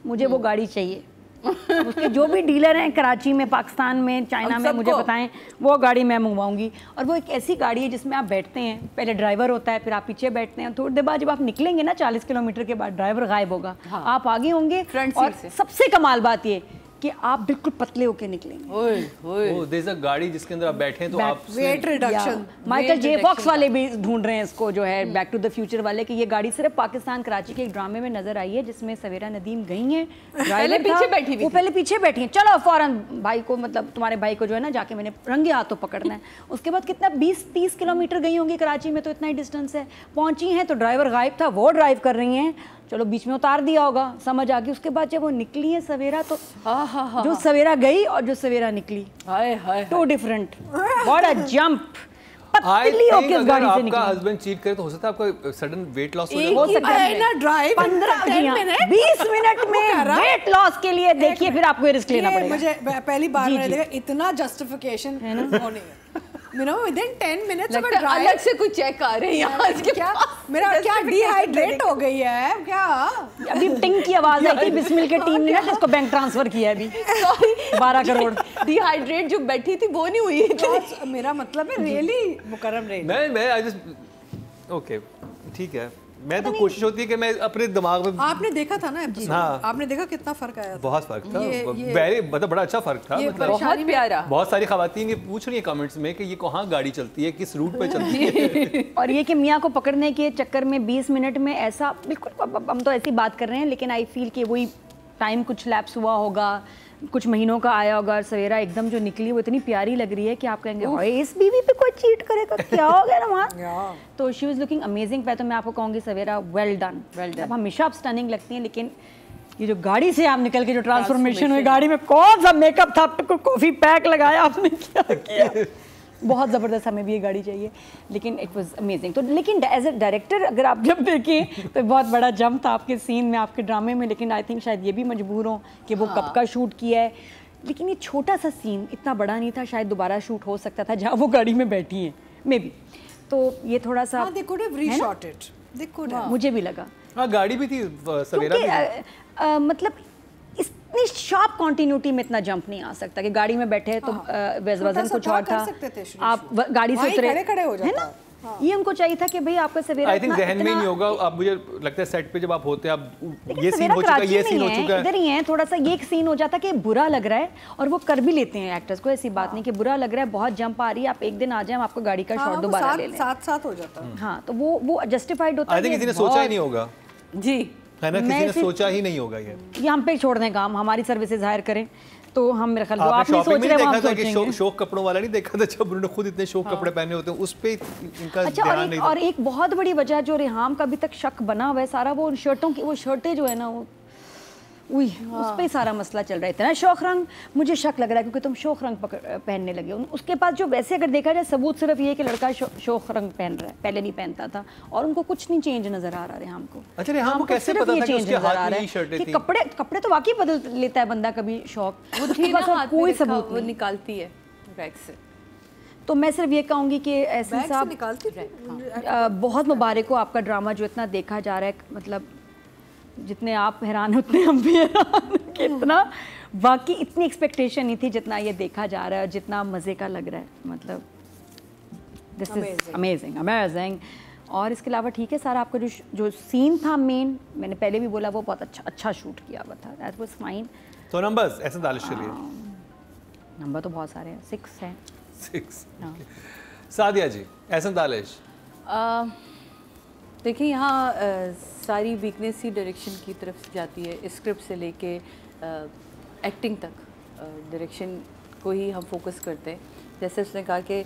मुझे वो गाड़ी चाहिए। उसके जो भी डीलर हैं कराची में, पाकिस्तान में, चाइना में, मुझे बताएं, वो गाड़ी मैं मंगवाऊंगी। और वो एक ऐसी गाड़ी है जिसमें आप बैठते हैं, पहले ड्राइवर होता है, फिर आप पीछे बैठते हैं, थोड़ी देर बाद जब आप निकलेंगे ना 40 किलोमीटर के बाद ड्राइवर गायब होगा। आप आगे होंगे फ्रंट और सीट से। सबसे कमाल बात ये कि आप बिल्कुल पतले होके निकलेंगे। देयर इज अ गाड़ी जिसके अंदर आप बैठे हैं तो आप weight reduction, Michael J Fox वाले भी ढूंढ रहे हैं इसको, जो है बैक टू द फ्यूचर वाले, कि ये गाड़ी सिर्फ पाकिस्तान कराची के एक ड्रामे में नजर आई है जिसमें सवेरा नदीम गई हैं, पहले पीछे बैठी हुई, वो पहले पीछे बैठी हैं, चलो फौरन भाई को, मतलब तुम्हारे भाई को जो है ना जाके मैंने रंगे हाथों पकड़ना है। उसके बाद कितना 20-30 किलोमीटर गई होंगी, कराची में तो इतना ही डिस्टेंस है, पहुंची हैं तो ड्राइवर गायब था, वो ड्राइव कर रही हैं, चलो बीच में उतार दिया होगा, समझ आ गई। उसके बाद जब वो निकली है सवेरा, तो जो सवेरा गई और जो सवेरा निकली, too different, what a jump. पतली होके उस गाड़ी से निकली। आपका हस्बैंड चीट करे तो हो सकता है आपका सडन वेट लॉस हो जाए। हो सकता है ना ड्राइव 20 मिनट में वेट लॉस के लिए देखिए, फिर आपको रिस्क लेना पड़ेगा। मुझे पहली बार मैंने देखा इतना जस्टिफिकेशन होने within 10 minutes of a drive, अलग से कुछ चेक आ रहे हैं यहाँ इसके क्या मेरा क्या डिहाइड्रेट हो गई है क्या? अभी टिंग की आवाज आई थी, बिस्मिल के टीम ने ना इसको बैंक ट्रांसफर किया है अभी 12 करोड़। डिहाइड्रेट जो बैठी थी वो नहीं हुई है। मेरा मतलब है रियली मुकर्रम रही। मैं आई जस्ट ओके ठीक है, मैं तो कोशिश होती है कि मैं अपने दिमाग में। आपने देखा था ना एपिसोड, आपने देखा कितना फर्क आया था? बहुत फर्क था, मतलब बड़ा अच्छा फर्क था, मतलब बहुत प्यारा। बहुत सारी खवातीन ये पूछ रही है कमेंट्स में कि ये कहाँ गाड़ी चलती है, किस रूट पे चलती है। और ये कि मियाँ को पकड़ने के चक्कर में 20 मिनट में ऐसा, बिल्कुल हम तो ऐसी बात कर रहे हैं, लेकिन आई फील कि वही टाइम कुछ लैप्स हुआ होगा, कुछ महीनों का आया होगा। और सवेरा एकदम जो निकली वो इतनी प्यारी लग रही है कि आप कहेंगे ओए इस बीवी पे कोई चीट करेगा, क्या हो गया ना वहाँ। तो शी वाज लुकिंग अमेजिंग। पे तो मैं आपको कहूँगी सवेरा वेल डन। अब हमेशा आप स्टनिंग लगती हैं, लेकिन ये जो गाड़ी से आप निकल के जो ट्रांसफॉर्मेशन हुई, गाड़ी में कौन सा मेकअप था, कॉफी पैक लगाया आपने, क्या किया, बहुत ज़बरदस्त। हमें भी ये गाड़ी चाहिए, लेकिन इट वाज अमेजिंग। तो लेकिन एज ए डायरेक्टर अगर आप जब देखें तो बहुत बड़ा जंप था आपके सीन में, आपके ड्रामे में, लेकिन आई थिंक शायद ये भी मजबूर हो कि वो कब का शूट किया है। लेकिन ये छोटा सा सीन इतना बड़ा नहीं था, शायद दोबारा शूट हो सकता था जहाँ वो गाड़ी में बैठी हैं मे बी, तो ये थोड़ा सा they could have reshot it. They could have. मुझे भी लगा। हाँ गाड़ी भी थी, सवेरा भी थी। मतलब इतनी शॉर्प कॉन्टिन्यूटी में इतना जंप नहीं आ सकता कि गाड़ी में बैठे तो वजन कुछ और था, आप गाड़ी से उतरे है ना। ये उनको चाहिए था कि भाई आपका सवेरा आई थिंक जहन में नहीं होगा। अब मुझे लगता है सेट पे जब आप होते हैं, अब ये सीन हो चुका है, ये सीन हो चुका है, इधर ही है, थोड़ा सा ये एक सीन हो जाता कि बुरा लग रहा है, और वो कर भी लेते हैं एक्टर्स को, ऐसी बात नहीं कि बुरा लग रहा है, बहुत जंप आ रही है, आप एक दिन आ जाए, हम आपको गाड़ी का शॉट दोबारा ले लें, साथ हो जाता है। हाँ, तो वो जस्टिफाइड होता है। आई थिंक किसी ने सोचा ही नहीं होगा जी, है ना, किसी ने सोचा ही नहीं होगा ये हम पे छोड़ दें काम, हमारी सर्विसेज हायर करें, तो हम मेरे ख्याल आप नहीं सोच रहे, देखा था कि शौक कपड़ों वाला नहीं देखा था, जब उन्होंने खुद इतने शौक कपड़े पहने होते हैं, उस पे इनका ध्यान नहीं। और एक बहुत बड़ी वजह जो रेहाम का अभी तक शक बना हुआ है सारा, वो उन शर्टों की, वो शर्टें जो है ना, वो उस पे सारा मसला चल रहा है। इतना शौक रंग मुझे शक लग रहा है क्योंकि तुम शौक रंग पहनने लगे। उसके पास जो वैसे अगर देखा जाए सबूत सिर्फ ये कि लड़का शौक रंग पहन रहा है, पहले नहीं पहनता था, और उनको कुछ नहीं चेंज नजर आ रहा रेहाम को। अच्छा, रेहाम को कैसे पता था कि उसके हाथ में ये शर्टें थी? कपड़े तो वाकई बदल लेता है बंदा कभी, शौक वो थी ना हाथ कोई में, सबूत वो निकालती है बैग से। तो मैं सिर्फ ये कहूँगी कि एहसन साहब बहुत मुबारक हो, आपका ड्रामा जो इतना देखा जा रहा है, मतलब जितने आप हैरान उतने हम भी हैरान कि इतना बाकी इतनी एक्सपेक्टेशन नहीं थी जितना ये देखा जा रहा है, जितना मज़े का लग रहा है, मतलब दिस इज अमेजिंग अमेजिंग। और इसके अलावा ठीक है सारा, आपका जो सीन था मेन, मैंने पहले भी बोला, वो बहुत अच्छा शूट किया हुआ था, दैट वाज फाइन। तो नंबर्स एहसन दालिश के लिए? नंबर तो बहुत सारे हैं, 6 हैं। 6। सादिया जी, एहसन दालिश। देखिए यहाँ सारी वीकनेस ही डायरेक्शन की तरफ से जाती है, स्क्रिप्ट से लेके एक्टिंग तक, डायरेक्शन को ही हम फोकस करते हैं। जैसे उसने कहा कि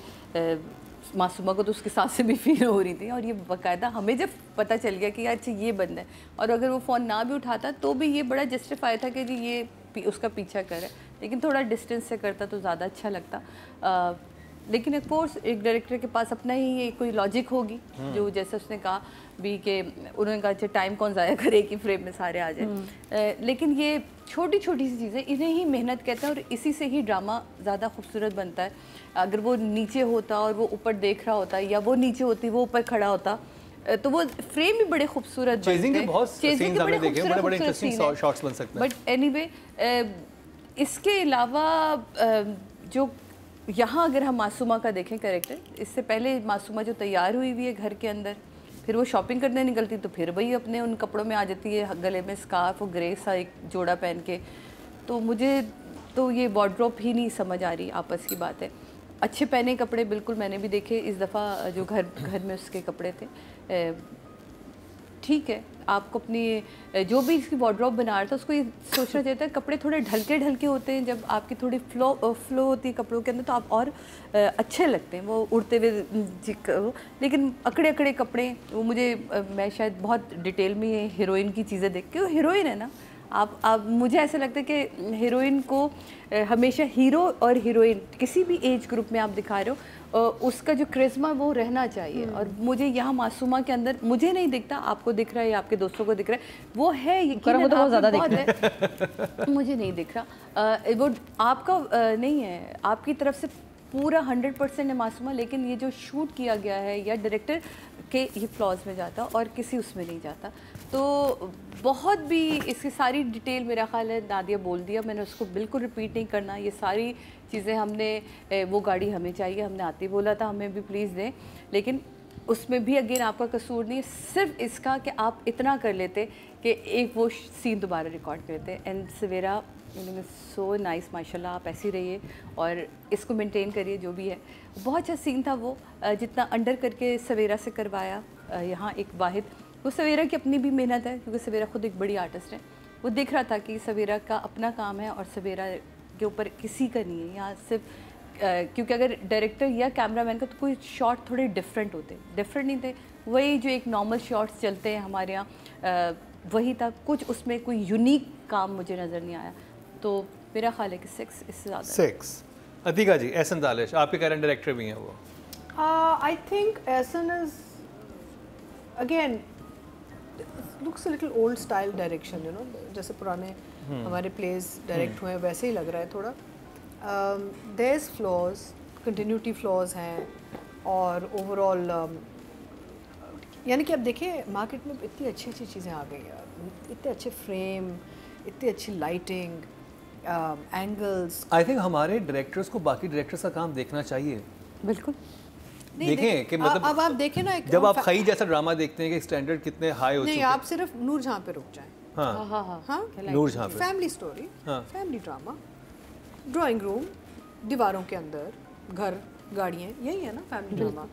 मासूमा को तो उसके साथ से भी फील हो रही थी, और ये बाकायदा हमें जब पता चल गया कि अच्छा ये बंदा है, और अगर वो फ़ोन ना भी उठाता तो भी ये बड़ा जस्टिफाई था कि जी ये उसका पीछा कर रहा है, लेकिन थोड़ा डिस्टेंस से करता तो ज़्यादा अच्छा लगता। लेकिन ऑफ कोर्स एक डायरेक्टर के पास अपना ही कोई लॉजिक होगी, जो जैसे उसने कहा भी कि उन्होंने कहा अच्छा टाइम कौन ज़ाया करे कि फ्रेम में सारे आ जाए, लेकिन ये छोटी छोटी सी चीज़ें, इन्हें ही मेहनत कहते हैं, और इसी से ही ड्रामा ज़्यादा खूबसूरत बनता है। अगर वो नीचे होता और वो ऊपर देख रहा होता, या वो नीचे होती वो ऊपर खड़ा होता, तो वो फ्रेम भी बड़े खूबसूरत बनते हैं, बट एनीवे इसके अलावा जो यहाँ अगर हम मासूमा का देखें कैरेक्टर, इससे पहले मासूमा जो तैयार हुई हुई है घर के अंदर, फिर वो शॉपिंग करने निकलती तो फिर वही अपने उन कपड़ों में आ जाती है, गले में स्कार्फ और ग्रे सा एक जोड़ा पहन के। तो मुझे तो ये वार्डरोब ही नहीं समझ आ रही, आपस की बात है। अच्छे पहने कपड़े बिल्कुल मैंने भी देखे इस दफ़ा, जो घर में उसके कपड़े थे, ठीक है, आपको अपनी जो भी इसकी वार्डरोब बना रहा था उसको ये सोचना चाहिए था कपड़े थोड़े ढलके होते हैं, जब आपकी थोड़ी फ्लो होती है कपड़ों के अंदर तो आप और अच्छे लगते हैं वो उड़ते हुए, लेकिन अकड़े अकड़े कपड़े वो मुझे, मैं शायद बहुत डिटेल में ये हीरोइन की चीज़ें देख के, वो हीरोइन है ना, आप मुझे ऐसा लगता है कि हीरोइन को हमेशा हीरो और हीरोइन किसी भी एज ग्रुप में आप दिखा रहे हो, उसका जो क्रिस्मा वो रहना चाहिए, और मुझे यहाँ मासूमा के अंदर मुझे नहीं दिखता, आपको दिख रहा है या आपके दोस्तों को दिख रहा है, वो है ये तो बहुत ज़्यादा दिख रहा है मुझे नहीं दिख रहा, वो आपका नहीं है, आपकी तरफ से पूरा 100% है मासूमा, लेकिन ये जो शूट किया गया है या डायरेक्टर के ये फ्लॉज में जाता और किसी उसमें नहीं जाता। तो बहुत भी इसकी सारी डिटेल मेरा ख्याल है नादिया बोल दिया, मैंने उसको बिल्कुल रिपीट नहीं करना। ये सारी चीज़ें हमने, वो गाड़ी हमें चाहिए, हमने आते बोला था हमें भी प्लीज़ दें, लेकिन उसमें भी अगेन आपका कसूर नहीं, सिर्फ इसका कि आप इतना कर लेते कि एक वो सीन दोबारा रिकॉर्ड कर लेते। एंड सवेरा सो नाइस, माशाल्लाह, आप ऐसी रहिए और इसको मेंटेन करिए जो भी है। बहुत अच्छा सीन था वो, जितना अंडर करके सवेरा से करवाया। यहाँ एक वाहिद, वो सवेरा की अपनी भी मेहनत है क्योंकि सवेरा खुद एक बड़ी आर्टिस्ट है, वो दिख रहा था कि सवेरा का अपना काम है और सवेरा के ऊपर किसी का नहीं है। यहाँ सिर्फ क्योंकि अगर डायरेक्टर या कैमरामैन का तो कोई शॉट थोड़े डिफरेंट होते, डिफरेंट नहीं थे, वही जो एक नॉर्मल शॉट्स चलते हैं हमारे यहाँ, वही था, कुछ उसमें कोई यूनिक काम मुझे नज़र नहीं आया। तो मेरा ख्याल है कि 6 इससे ज़्यादा 6। अतीका जी, एहसन दालिश, आपके करंट डायरेक्टर भी हैं वो। I think Ehsan is again looks a little old style direction, you know, जैसे पुराने हमारे प्लेस डायरेक्ट हुए हैं वैसे ही लग रहा है थोड़ा। There is flaws, continuity flaws हैं, और ओवरऑल यानी कि अब देखिए मार्केट में इतनी अच्छी अच्छी चीज़ें आ गई हैं, इतने अच्छे फ्रेम, इतनी अच्छी लाइटिंग, एंगल्स। आई थिंक हमारे डायरेक्टर्स को बाकी डायरेक्टर्स का काम देखना चाहिए। बिल्कुल देखें कि मतलब अब आप देखें ना, जब आप खई जैसा ड्रामा देखते हैं कि स्टैंडर्ड कितने हाई हो चुके हैं। नहीं, आप सिर्फ नूरजहां पे रुक जाएं। हाँ हाँ हाँ, नूरजहां पे फैमिली स्टोरी, हाँ। फैमिली ड्रामा, ड्राइंग रूम, दीवारों के अंदर घर, गाड़ियाँ, यही है ना family drama.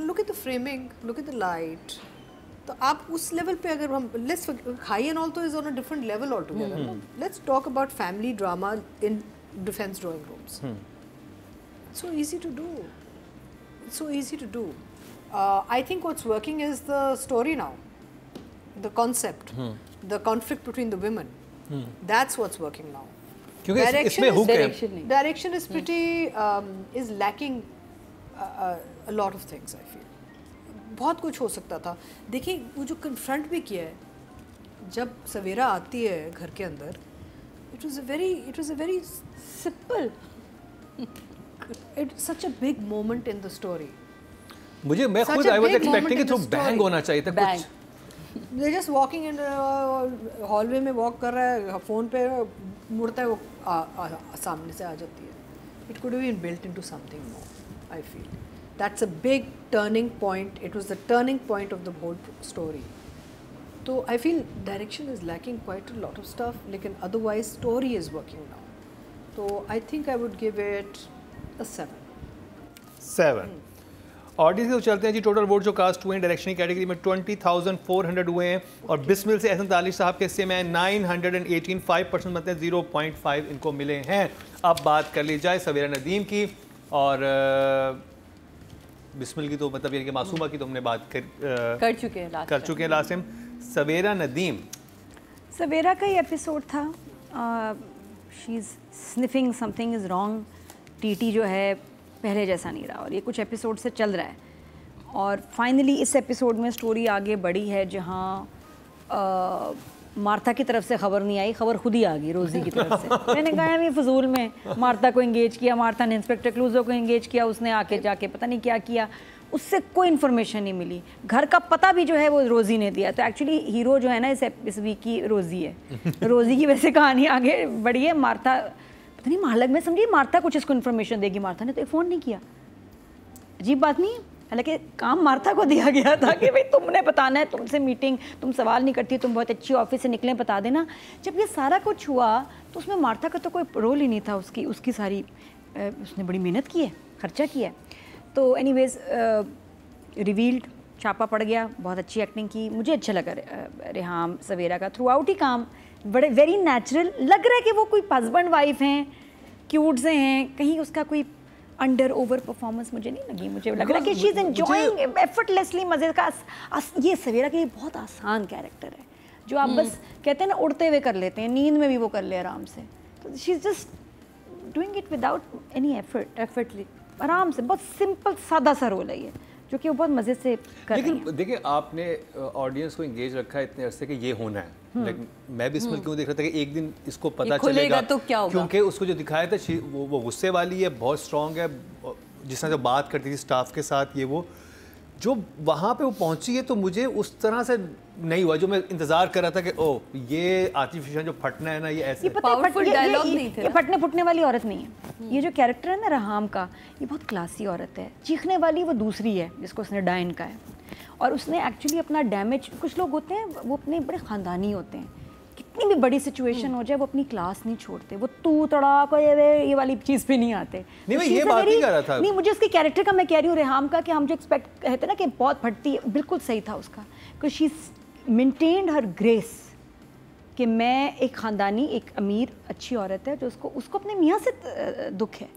Look at the framing, look at the light. तो आप उस लेवल पे अगर हम लेट्स हाई एंड ऑल तो is on a different level all together. Let's talk about family drama in Defence drawing rooms. So easy to do, so easy to do. I think what's working is the story now, the concept, the conflict between the women. That's what's working now. क्योंकि इसमें हुक है। Direction is pretty is lacking a lot of things. I feel बहुत कुछ हो सकता था। देखिए वो जो confront भी किया है, जब सवेरा आती है घर के अंदर, it was a very simple. It's such a big moment in the story. मैं खुद I was expecting कि थोड़ा बैंग होना चाहिए था कुछ। They're just walking in hallway में walk कर रहा है, फोन पे मुड़ता है, वो सामने से आ जाती है। It could have been built into something more. I feel that's a big turning point. It was the turning point of the whole story. So I feel direction is lacking quite a lot of stuff, लेकिन otherwise story is working now. So I think I would give it a 7. Audience से चलते हैं जी। टोटल वोट जो कास्ट हुए हैं डायरेक्शन की कैटेगरी में 20,400 हुए हैं, और बिस्मिल से एहसन तालिश साहब के हिस्से में 918, 5% मतलब 0.5 इनको मिले हैं। अब बात कर ली जाए सवेरा नदीम की, और बिस्मिल की तो मतलब यानी कि मासूमा की तो हमने बात कर चुके हैं लास्ट टाइम। सवेरा नदीम, सवेरा का ही एपिसोड था, she is sniffing something is wrong. TT जो है पहले जैसा नहीं रहा, और ये कुछ एपिसोड से चल रहा है, और फाइनली इस एपिसोड में स्टोरी आगे बढ़ी है जहाँ मार्था की तरफ से खबर नहीं आई, खबर खुद ही आ गई रोज़ी की तरफ से। मैंने कहा मैं फजूल में मार्था को एंगेज किया, मार्था ने इंस्पेक्टर क्लूजो को एंगेज किया, उसने आके जाके पता नहीं क्या किया, उससे कोई इन्फॉर्मेशन नहीं मिली। घर का पता भी जो है वो रोज़ी ने दिया। तो एक्चुअली हीरो जो है ना इस वीक की रोज़ी है। रोज़ी की वैसे कहानी आगे बढ़ी है। मार्था पता नहीं महालग में समझिए मार्था कुछ इसको इन्फॉर्मेशन देगी, मार्था ने तो एक फ़ोन नहीं किया। अजीब बात नहीं है, हालांकि काम मार्था को दिया गया था कि भाई तुमने बताना है, तुमसे मीटिंग, तुम सवाल नहीं करती, तुम बहुत अच्छी ऑफिस से निकले, बता देना। जब ये सारा कुछ हुआ तो उसमें मार्था का तो कोई रोल ही नहीं था। उसकी सारी उसने बड़ी मेहनत की है, खर्चा किया है। तो एनीवेज रिवील्ड, छापा पड़ गया, बहुत अच्छी एक्टिंग की, मुझे अच्छा लगा रेहाम सवेरा का। थ्रू आउट ही काम बड़े वेरी नेचुरल लग रहा है कि वो कोई हस्बैंड वाइफ हैं, क्यूट से हैं, कहीं उसका कोई अंडर ओवर परफॉर्मेंस मुझे नहीं लगी। मुझे लग रहा है कि शी इज़ एंजॉयिंग एफर्टलेसली, मज़े का। ये सवेरा के लिए बहुत आसान कैरेक्टर है जो आप बस कहते हैं ना उड़ते हुए कर लेते हैं, नींद में भी वो कर ले आराम से। तो she is just doing it without any effortly, आराम से। बहुत सिंपल सादा सा रोल है ये, जो कि वो बहुत मज़े से कर रही हैं। लेकिन देखिए आपने ऑडियंस को एंगेज रखा है इतने अरसे कि ये होना है। लेकिन मैं भी इसमें क्यों देख रहा था कि एक दिन इसको पता चलेगा तो क्या होगा? क्योंकि उसको जो दिखाया था वो गुस्से वाली है, बहुत स्ट्रॉन्ग है, जिस तरह से बात करती थी स्टाफ के साथ, ये वो जो वहाँ पे वो पहुँची है, तो मुझे उस तरह से नहीं हुआ जो मैं इंतज़ार कर रहा था कि ओह ये आतिफ जो फटना है ना, ये ऐसे ये फटने फुटने वाली औरत नहीं है। ये जो कैरेक्टर है ना रहाम का, ये बहुत क्लासी औरत है। चीखने वाली वो दूसरी है जिसको उसने डायन का है, और उसने एक्चुअली अपना डैमेज, कुछ लोग होते हैं वो अपने बड़े ख़ानदानी होते हैं, कितनी भी बड़ी सिचुएशन हो जाए वो अपनी क्लास नहीं छोड़ते, वो तू तड़ाक ये वाली चीज़ पे नहीं आते। नहीं मैं ये बात नहीं कर रहा था। नहीं, मुझे उसके कैरेक्टर का मैं कह रही हूँ रेहाम का, कि हम जो एक्सपेक्ट कहते हैं ना कि बहुत फटती है, बिल्कुल सही था उसका, because she maintained her grace, कि मैं एक ख़ानदानी, एक अमीर अच्छी औरत है जो उसको अपने मियाँ से दुख है।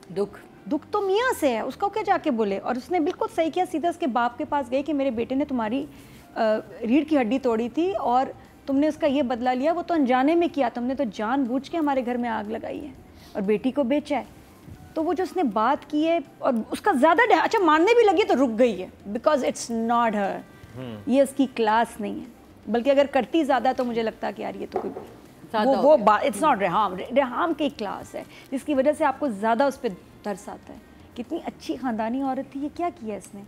दुख तो मियाँ से है, उसको क्या जाके बोले। और उसने बिल्कुल सही किया, सीधा उसके बाप के पास गई कि मेरे बेटे ने तुम्हारी रीढ़ की हड्डी तोड़ी थी और तुमने उसका ये बदला लिया, वो तो अनजाने में किया, तुमने तो जानबूझ के हमारे घर में आग लगाई है और बेटी को बेचा है। तो वो जो उसने बात की है, और उसका ज़्यादा अच्छा मानने भी लगी तो रुक गई है, बिकॉज इट्स नॉट हर, ये उसकी क्लास नहीं है। बल्कि अगर करती ज़्यादा तो मुझे लगता कि यार ये तो कोई वो इट्स नॉट रेहाम की क्लास है जिसकी वजह से आपको ज़्यादा उस पर तरस आता है। कितनी अच्छी ख़ानदानी औरत थी, ये क्या किया इसने,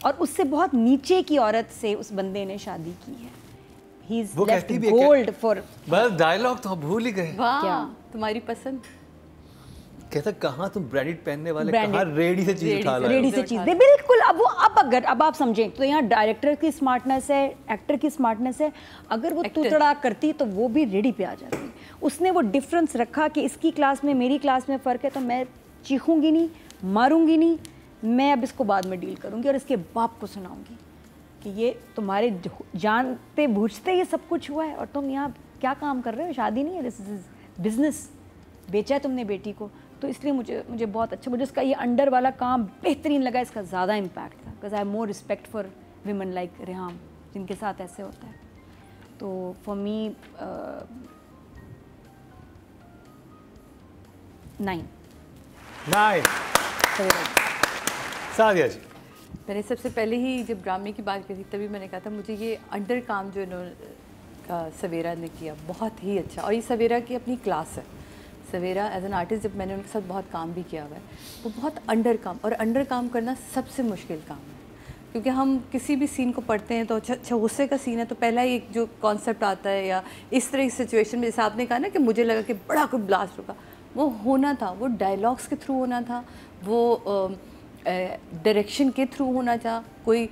और उससे बहुत नीचे की औरत से उस बंदे ने शादी की है। He is left gold for, बस डायलॉग तो भूल ही गए। क्या तुम्हारी पसंद? कहता कहाँ तुम ब्रांडेड पहनने वाले, कहाँ रेडी से चीज उठा लाए, रेडी से चीज दे, बिल्कुल। अब आप समझें तो यहाँ डायरेक्टर की स्मार्टनेस है, एक्टर की स्मार्टनेस है। अगर वो तुतड़ा करती तो वो भी रेडी पे आ जाती। उसने वो डिफरेंस रखा कि इसकी क्लास में मेरी क्लास में फ़र्क है, तो मैं चीखूंगी नहीं, मारूंगी नहीं, मैं अब इसको बाद में डील करूंगी और इसके बाप को सुनाऊंगी कि ये तुम्हारे जानते बूझते ये सब कुछ हुआ है और तुम यहाँ क्या काम कर रहे हो, शादी नहीं है, दिस इज बिजनेस, बेचा है तुमने बेटी को। तो इसलिए मुझे बहुत अच्छा, मुझे उसका ये अंडर वाला काम बेहतरीन लगा, इसका ज़्यादा इम्पैक्ट था, because I have more respect for women like Reham जिनके साथ ऐसे होता है। तो फॉर मी 9 सादिया जी। मैंने सबसे पहले ही जब ड्रामे की बात करी तभी मैंने कहा था मुझे ये अंडर काम जो इन्होंने सवेरा ने किया बहुत ही अच्छा, और ये सवेरा की अपनी क्लास है। सवेरा एज एन आर्टिस्ट जब मैंने उनके साथ बहुत काम भी किया हुआ है, वो बहुत अंडर काम, और अंडर काम करना सबसे मुश्किल काम है, क्योंकि हम किसी भी सीन को पढ़ते हैं तो अच्छा गुस्से का सीन है तो पहला ही एक जो कॉन्सेप्ट आता है, या इस तरह की सिचुएशन में जैसे आपने कहा ना कि मुझे लगा कि बड़ा कोई ब्लास्ट होगा, वो होना था, वो डायलॉग्स के थ्रू होना था, वो डायरेक्शन के थ्रू होना था, कोई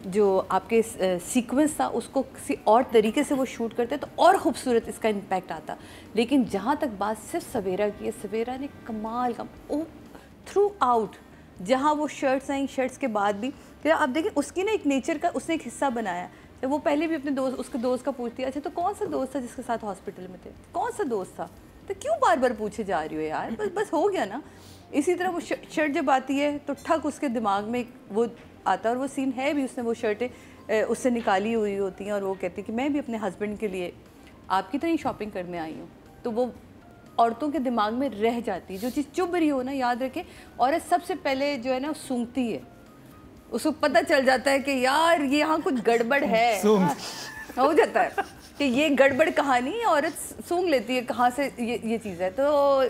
जो आपके सीक्वेंस था उसको किसी और तरीके से वो शूट करते तो और ख़ूबसूरत इसका इम्पैक्ट आता। लेकिन जहाँ तक बात सिर्फ सवेरा की है, सवेरा ने कमाल का थ्रू आउट, जहाँ वो शर्ट्स आई, शर्ट्स के बाद भी फिर आप देखें उसकी ना एक नेचर का उसने एक हिस्सा बनाया। तो वो पहले भी अपने दोस्त, उसके दोस्त का पूछती है, अच्छा तो कौन सा दोस्त था जिसके साथ हॉस्पिटल में थे, कौन सा दोस्त था, तो क्यों बार बार पूछे जा रही हो यार, बस हो गया ना। इसी तरह वो शर्ट जब आती है तो ठक उसके दिमाग में वो आता है, और वो सीन है भी, उसने वो शर्टें उससे निकाली हुई होती हैं और वो कहती है कि मैं भी अपने हस्बैंड के लिए आपकी तरह ही शॉपिंग करने आई हूँ। तो वो औरतों के दिमाग में रह जाती है, जो चीज़ चुभ रही हो ना, याद रखें औरत सबसे पहले जो है ना सूंघती है, उसको पता चल जाता है कि यार ये यहाँ कुछ गड़बड़ है, हो जाता है कि ये गड़बड़ कहानी, औरत सूंघ लेती है कहाँ से ये चीज़ है। तो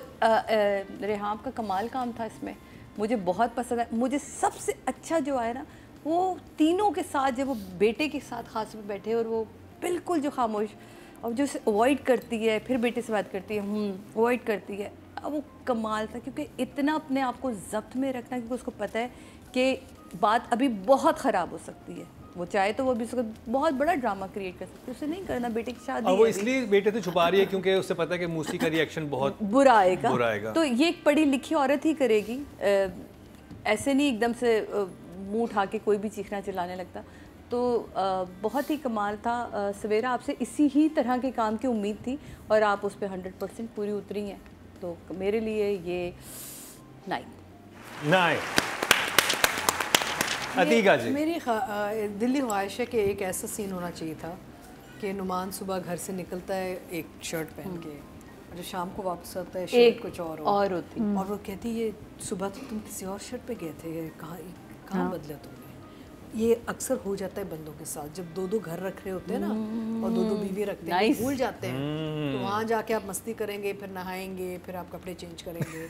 रेहाम का कमाल काम था इसमें, मुझे बहुत पसंद है। मुझे सबसे अच्छा जो आया ना वो तीनों के साथ, जब वो बेटे के साथ खास में बैठे और वो बिल्कुल जो खामोश, और जो उसे अवॉइड करती है, फिर बेटे से बात करती है, अवॉइड करती है, अब वो कमाल था, क्योंकि इतना अपने आप को जब्त में रखना, क्योंकि उसको पता है कि बात अभी बहुत ख़राब हो सकती है, वो चाहे तो वो भी उसको बहुत बड़ा ड्रामा क्रिएट कर सकती है, उसे नहीं करना, बेटे की शादी है, वो इसलिए बेटे से छुपा रही है क्योंकि उससे पता है कि मूसी का रिएक्शन बहुत बुरा आएगा। तो ये एक पढ़ी लिखी औरत ही करेगी, ऐसे नहीं एकदम से मुंह उठा के कोई भी चीखना चिल्लाने लगता। तो बहुत ही कमाल था। सवेरा आपसे इसी ही तरह के काम की उम्मीद थी और आप उस पर 100% पूरी उतरी हैं, तो मेरे लिए ये 9। अतीका जी, मेरी दिल्ली ख्वाहिश है कि एक ऐसा सीन होना चाहिए था कि नुमान सुबह घर से निकलता है एक शर्ट पहन के, और जो शाम को वापस आता है शर्ट कुछ और होती, और वो कहती है ये सुबह तो तुम किसी और शर्ट पे गए थे, कहाँ बदला तुमने। ये अक्सर हो जाता है बंदों के साथ, जब दो घर रख रहे होते हैं ना और दो बीवी रखते हैं, भूल जाते हैं, तो वहाँ जाके आप मस्ती करेंगे, फिर नहाएंगे, फिर आप कपड़े चेंज करेंगे,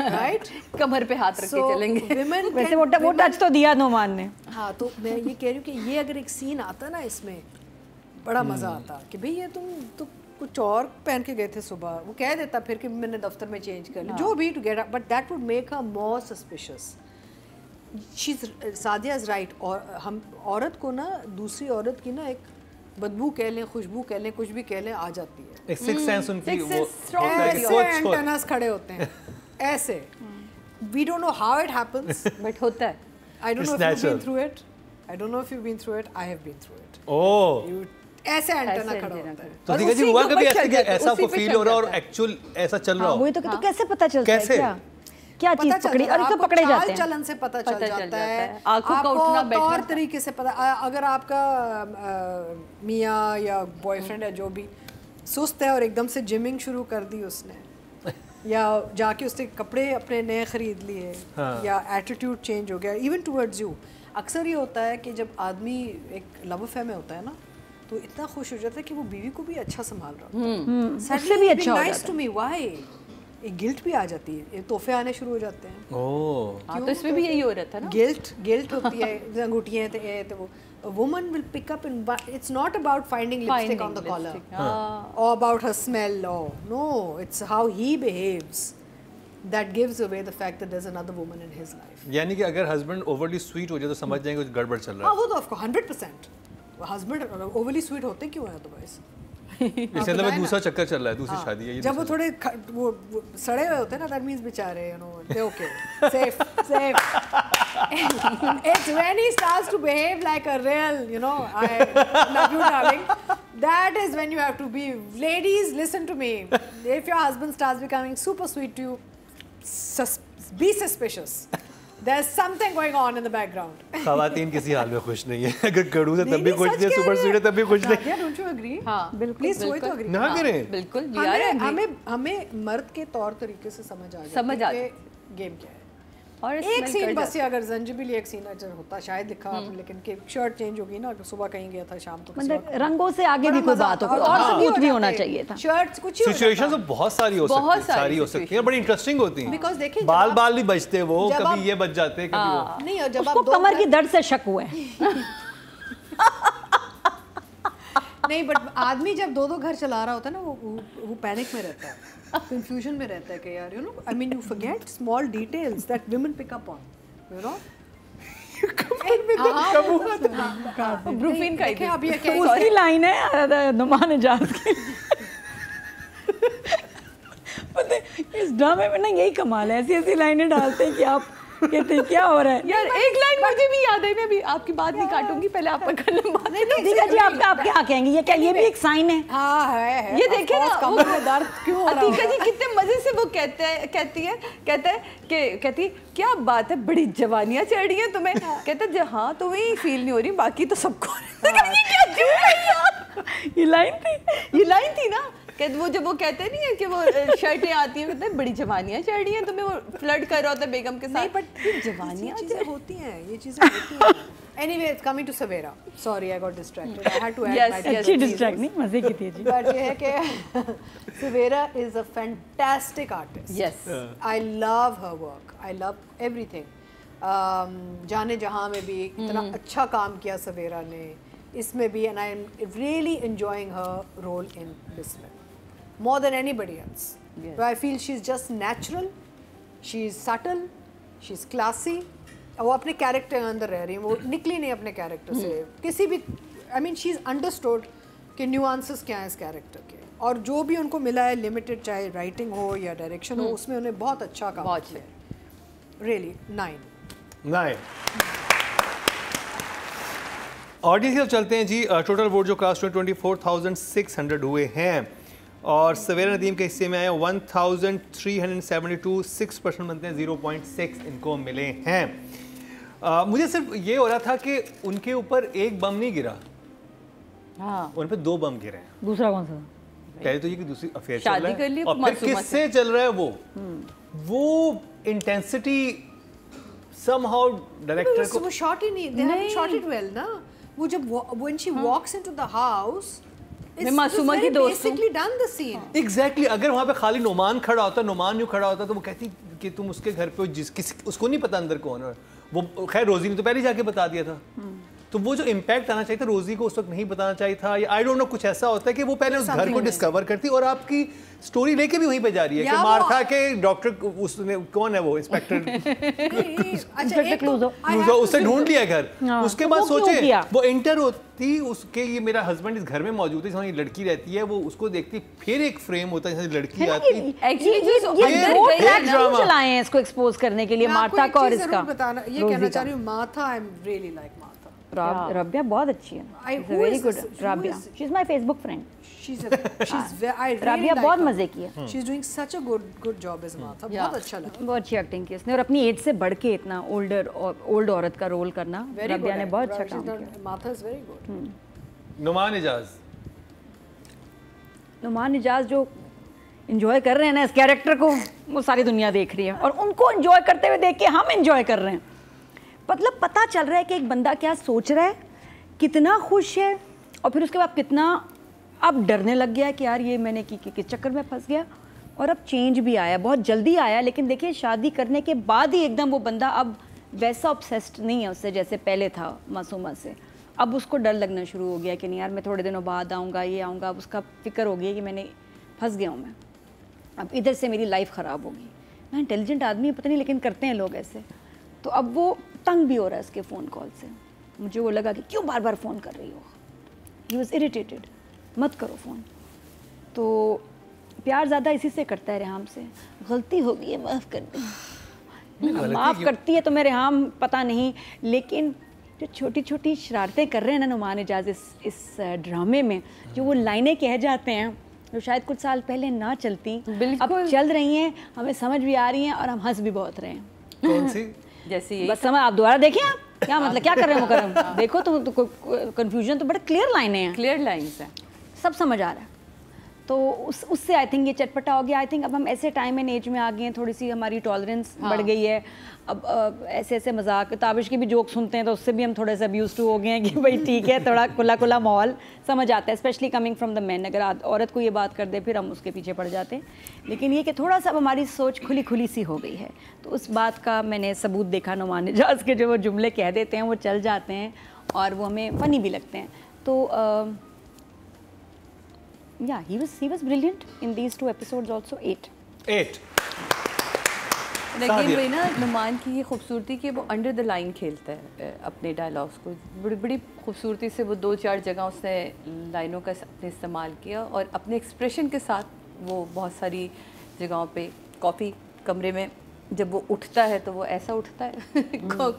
राइट, कमर पे हाथ रख के चलेंगे। वैसे वो टच तो दिया नुमान ने। हाँ, तो मैं ये कह रही हूँ कि ये अगर एक सीन आता ना इसमें, बड़ा मज़ा आता कि भाई ये तुम तो कुछ और पहन के गए थे सुबह, वो कह देता फिर कि मैंने दफ्तर में चेंज कर लिया, जो भी to get, but that would make her more suspicious. Sadia is right, और हम औरत को ना दूसरी औरत की ना एक बदबू कह लें, खुशबू कह लें, कुछ भी कह लें, आ जाती है। एक सिक्स सेंस उनकी वो ऐसे एंटेनास खड़े होते हैं ऐसे, we don't know how it happens, but होता है। I don't know if you been through it, I don't know if you been through it, I have been through it. Oh, ऐसे एंटेना खड़ा होता है। तो ठीक है जी, हुआ कभी ऐसा कि ऐसा आपको फील हो रहा है और एक्चुअल ऐसा चल रहा हो? वही तो कैसे पता चलता है क्या चीज पकड़ी, और क्यों पकड़े जाते हैं? चलन से पता चल जाता है, आंखों का उठना बैठना, और तरीके से पता। अगर आपका मियाँ या बॉयफ्रेंड है जो भी सुस्त है और एकदम से जिमिंग शुरू कर दी उसने, या जाके उसने कपड़े अपने नए खरीद लिए, या एटीट्यूड चेंज हो गया इवन टुवर्ड्स यू। अक्सर ये होता है कि जब आदमी एक लव अफेयर में होता है ना, तो इतना खुश हो जाता है कि वो बीवी को भी अच्छा संभाल रहा उससे भी अच्छा हो जाता है। टू मी व्हाई एक गिल्ट भी आ जाती है, तोहफे आने शुरू हो जाते हैं। हाँ, तो इसमें भी यही हो रहा था ना, गिल्ट होती है, अंगूठियाँ तो वो a woman will pick up and it's not about finding lipstick on the collar or about her smell or no, it's how he behaves that gives away the fact that there's another woman in his life. यानी कि अगर हस्बैंड ओवरली स्वीट हो जाए तो समझ जाएंगे कुछ गड़बड़ चल रहा है। हाँ वो तो of course 100%। Husband overly sweet होते क्यों है अदरवाइज? इससे मतलब दूसरा चक्कर चल रहा है, दूसरी शादी है ये। जब वो थोड़े वो सड़े हुए होते हैं ना, दैट मींस बेचारे you know they okay safe it's when he starts to behave like a real, you know, I love you darling, that is when you have to be, ladies listen to me, if your husband starts becoming super sweet to you, be suspicious, there's something going on in the background. ख़वातीन किसी हाल में खुश नहीं है, अगर कड़ू से तब भी खुश नहीं है, सुपर स्वीट है तब भी खुश नहीं। don't you agree? हाँ बिल्कुल, प्लीज वही तो agree ना करें। बिल्कुल हमें मर्द के तौर तरीके से समझ आ जाता है गेम क्या है। और एक सीन बस, अगर जंजीबिल एक सीन होता शायद लिखा, लेकिन कि शर्ट चेंज होगी ना, सुबह कहीं गया था शाम को, मतलब रंगों से आगे भी कोई बात हो और सबूत भी होना चाहिए था। शर्ट्स कुछ ही सिचुएशन तो बहुत सारी हो सकती है, बड़ी इंटरेस्टिंग होती हैं। बिकॉज़ देखिए बाल नहीं बचते, वो कभी ये बच जाते हैं, कभी वो नहीं। और जब आप कमर की दर्द से शक हुआ है नहीं, बट आदमी जब दो घर चला रहा होता है ना, वो पैनिक में रहता है, कंफ्यूजन में रहता है कि यार you know, I mean you forget small details that women pick up on, you know. Brufen का देखिए अब ये क्या उसकी लाइन है नुमान इजाज की। पता है इस ड्रामे में ना यही कमाल है, ऐसी ऐसी लाइनें डालते हैं कि आप कहते हैं क्या हो रहा है। यार एक लाइन मुझे भी याद है, मैं भी आपकी बात नहीं काटूंगी, पहले आप पकड़ लो। दीपिका जी आप क्या कहेंगे, ये क्या ये भी एक साइन है? हाँ है। ये देखिए ना कमर में दर्द क्यों हो रहा है। दीपिका जी कितने मजे से वो कहती है क्या बात है, बड़ी जवानियां चढ़ रही हैं तुम्हें। कहते हैं हाँ तुम्हें फील नहीं हो रही, बाकी तो सबको। ये लाइन थी ना, वो जब वो कहते नहीं है कि वो शर्टें आती हैं, कहते हैं बड़ी जवानियां चढ़ रही हैं तुम्हें, वो फ्लर्ट कर रहा होता है बेगम के साथ। नहीं बट जवानियां चीजें होती हैं, ये चीजें होती हैं। Anyway, it's coming to Savera. Sorry, I got distracted. I had to add my अच्छी distract नहीं, मजे की थी जी। But ये है कि Savera is a fantastic artist. Yes. I love her work. I love everything. जाने जहाँ में भी इतना अच्छा काम किया सवेरा ने, इसमें भी, and I am really enjoying her role in Bismil more than anybody else. Yes. But I feel she's just natural, she's subtle, she's classy. वो अपने कैरेक्टर के अंदर रह रही है, वो निकली नहीं अपने कैरेक्टर से किसी भी। I mean she is understood कि न्यूआंसेस क्या हैं इस कैरेक्टर के, और जो भी उनको मिला है लिमिटेड, चाहे राइटिंग हो या डायरेक्शन हो, उसमें उन्हें बहुत अच्छा काम किया। रियली 9 ऑडियंस अब चलते हैं जी। टोटल वोट जो कास्ट 24,600 हुए हैं, और सवेरा नदीम के हिस्से में आए 1,372, 6% बनते हैं, 0.6 इनको मिले हैं। मुझे सिर्फ ये हो रहा था कि उनके ऊपर एक बम नहीं गिरा, हाँ उन पे 2 बम गिरे हैं। दूसरा कौन सा? पहले तो ये कि दूसरी अफेयर चल शादी रहा कर ली है, और फिर किससे चल रहा है वो इंटेंसिटी somehow डायरेक्टर को वो शॉट ही नहीं, they haven't shot it well ना। वो जब when she walks into the house, मैं मासूमा की दोस्त हूँ। basically done the scene. Exactly, अगर वहाँ पे खाली नुमान खड़ा होता, नुमान यूँ खड़ा होता, तो वो कहती कि तुम उसके घर पे उसको नहीं पता अंदर कौन है। वो खैर रोजी ने तो पहले जाके बता दिया था, तो वो जो इम्पैक्ट आना चाहिए था रोजी को उस वक्त नहीं बताना चाहिए था, या आई डोंट नो कुछ ऐसा होता है कि वो पहले उस घर को डिस्कवर करती, और आपकी स्टोरी लेके भी वहीं पे जा रही है कि मार्था के डॉक्टर उसने कौन है वो इंस्पेक्टर क्लूजो, उससे ढूंढ लिया घर। उसके बाद सोचे वो इंटर होती उसके, ये मेरा हस्बैंड इस घर में मौजूद है जहाँ ये लड़की रहती है, वो उसको देखती, फिर एक फ्रेम होता है जैसे लड़की आती चलाए हैं इसको एक्सपोज करने के लिए मार्था को, और इसका ये कहना चाह रही हूँ, Martha I am really like Martha. Rabia बहुत अच्छी है, very good Rabia, she is my Facebook friend. Rabia बहुत मजे की है, she is doing such a good job as Martha, बहुत अच्छा लगा, बहुत अच्छी एक्टिंग की इसने, और अपनी एज से बढ़ के इतना ओल्ड औरत का रोल करना राबिया ने बहुत अच्छा काम किया। Martha is very good. Noman Ijaz जो एंजॉय कर रहे हैं ना इस कैरेक्टर को, वो सारी दुनिया देख रही है, और उनको एंजॉय करते हुए देख के हम एंजॉय कर रहे हैं। मतलब पता चल रहा है कि एक बंदा क्या सोच रहा है, कितना खुश है, और फिर उसके बाद कितना अब डरने लग गया कि यार ये मैंने किस चक्कर में फंस गया। और अब चेंज भी आया, बहुत जल्दी आया, लेकिन देखिए शादी करने के बाद ही एकदम वो बंदा अब वैसा ऑब्सेस्ड नहीं है उससे जैसे पहले था मासूमा से। अब उसको डर लगना शुरू हो गया कि नहीं यार मैं थोड़े दिनों बाद आऊँगा, ये आऊँगा। अब उसका फिक्र हो गया कि मैंने फंस गया हूँ मैं, अब इधर से मेरी लाइफ ख़राब होगी। मैं इंटेलिजेंट आदमी पता नहीं, लेकिन करते हैं लोग ऐसे। तो अब वो तंग भी हो रहा है उसके फ़ोन कॉल से। मुझे वो लगा कि क्यों बार बार फ़ोन कर रही हो। ही वॉज इरिटेटेड, मत करो फ़ोन। तो प्यार ज़्यादा इसी से करता है रेहाम से। गलती हो गई है, माफ़ कर दी। माफ़ करती है तो मैं रेहाम पता नहीं, लेकिन जो छोटी छोटी शरारतें कर रहे हैं ना नुमान इजाज़ इस ड्रामे में, जो वो लाइनें कह जाते हैं जो शायद कुछ साल पहले ना चलती, अब चल रही हैं, हमें समझ भी आ रही हैं और हम हंस भी बहुत रहे हैं। कौन सी? जैसे ये बस समझ, आप दोबारा देखें आप क्या मतलब क्या कर रहे हो मुकर्रम। देखो तो कंफ्यूजन तो बड़े क्लियर लाइनें हैं, क्लियर लाइंस हैं, सब समझ आ रहा है। तो उससे आई थिंक ये चटपटा हो गया। आई थिंक अब हम ऐसे टाइम एंड एज में आ गए हैं, थोड़ी सी हमारी टॉलरेंस बढ़ गई है। अब ऐसे ऐसे मजाक ताबिश के भी जोक सुनते हैं तो उससे भी हम थोड़े से अब्यूज टू हो गए हैं कि भाई ठीक है, थोड़ा खुला खुला माहौल समझ आता है, specially coming from the man. अगर औरत को ये बात कर दे फिर हम उसके पीछे पड़ जाते हैं। लेकिन ये कि थोड़ा सा हमारी सोच खुली खुली सी हो गई है, तो उस बात का मैंने सबूत देखा। नुमान इजाज़ के जो वो जुमले कह देते हैं वो चल जाते हैं और वो हमें फ़नी भी लगते हैं। तो yeah, he was brilliant in these 2 episodes also. 8. लेकिन वही ना नुमान की ये खूबसूरती कि वो अंडर द लाइन खेलता है अपने डायलॉग्स को। बड़ी बड़ी खूबसूरती से वो 2-4 जगह उसने लाइनों का अपने इस्तेमाल किया और अपने एक्सप्रेशन के साथ वो बहुत सारी जगहों पे कॉफ़ी कमरे में जब वो उठता है तो वो ऐसा उठता है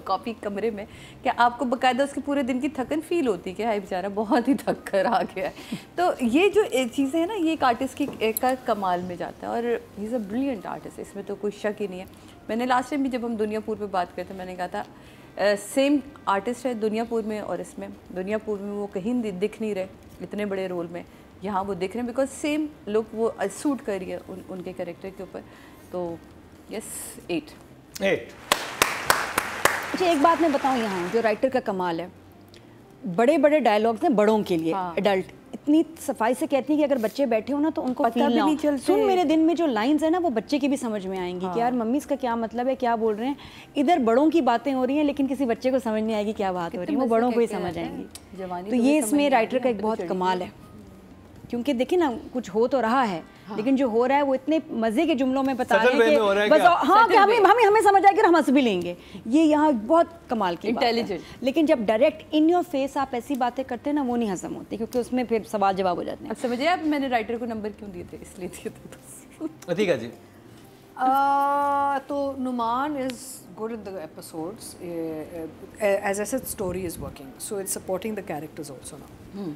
कॉफ़ी कमरे में कि आपको बाकायदा उसके पूरे दिन की थकन फील होती है कि हाय बेचारा बहुत ही थक कर आ गया है। तो ये जो चीज़ें हैं ना, ये एक आर्टिस्ट की एक कमाल में जाता है और he is a brilliant artist, इसमें तो कोई शक ही नहीं है। मैंने लास्ट टाइम भी जब हम दुनियापुर पे बात करते मैंने कहा था सेम आर्टिस्ट है दुनियापुर में और इसमें। दुनियापुर में वो कहीं दिख नहीं रहे इतने बड़े रोल में, यहाँ वो दिख रहे हैं बिकॉज सेम लुक वो सूट कर रही है उनके कैरेक्टर के ऊपर। तो यस 8। अच्छा एक बात मैं बताऊँ, यहाँ जो राइटर का कमाल है, बड़े बड़े डायलॉग्स हैं बड़ों के लिए। एडल्ट इतनी सफाई से कहती है कि अगर बच्चे बैठे हो ना तो उनको पता भी नहीं चलता। सुन मेरे दिन में जो लाइंस है ना वो बच्चे की भी समझ में आएंगी कि यार मम्मी इसका क्या मतलब है, क्या बोल रहे हैं। इधर बड़ों की बातें हो रही हैं लेकिन किसी बच्चे को समझ नहीं आएगी क्या बात हो रही है, वो बड़ों को ही समझ आएंगी। तो ये इसमें राइटर का एक बहुत कमाल है, क्योंकि देखिए ना कुछ हो तो रहा है लेकिन जो हो रहा है वो इतने मजे के जुमलों में बता रहे हैं कि बस हाँ कि हमें समझ आएगी और हम हंस भी लेंगे। ये यहाँ बहुत कमाल की बात है। लेकिन जब डायरेक्ट इन योर फेस आप ऐसी बातें करते हैं ना वो नहीं हजम होती, क्योंकि उसमें फिर सवाल जवाब हो जाते हैं। अब समझिए आप मैंने राइटर को नंबर क्यों दिए थे, इसलिए दिए थे। ठीक है जी। तो Noman is good in the episodes, as I said story is working, so it's supporting the characters also now.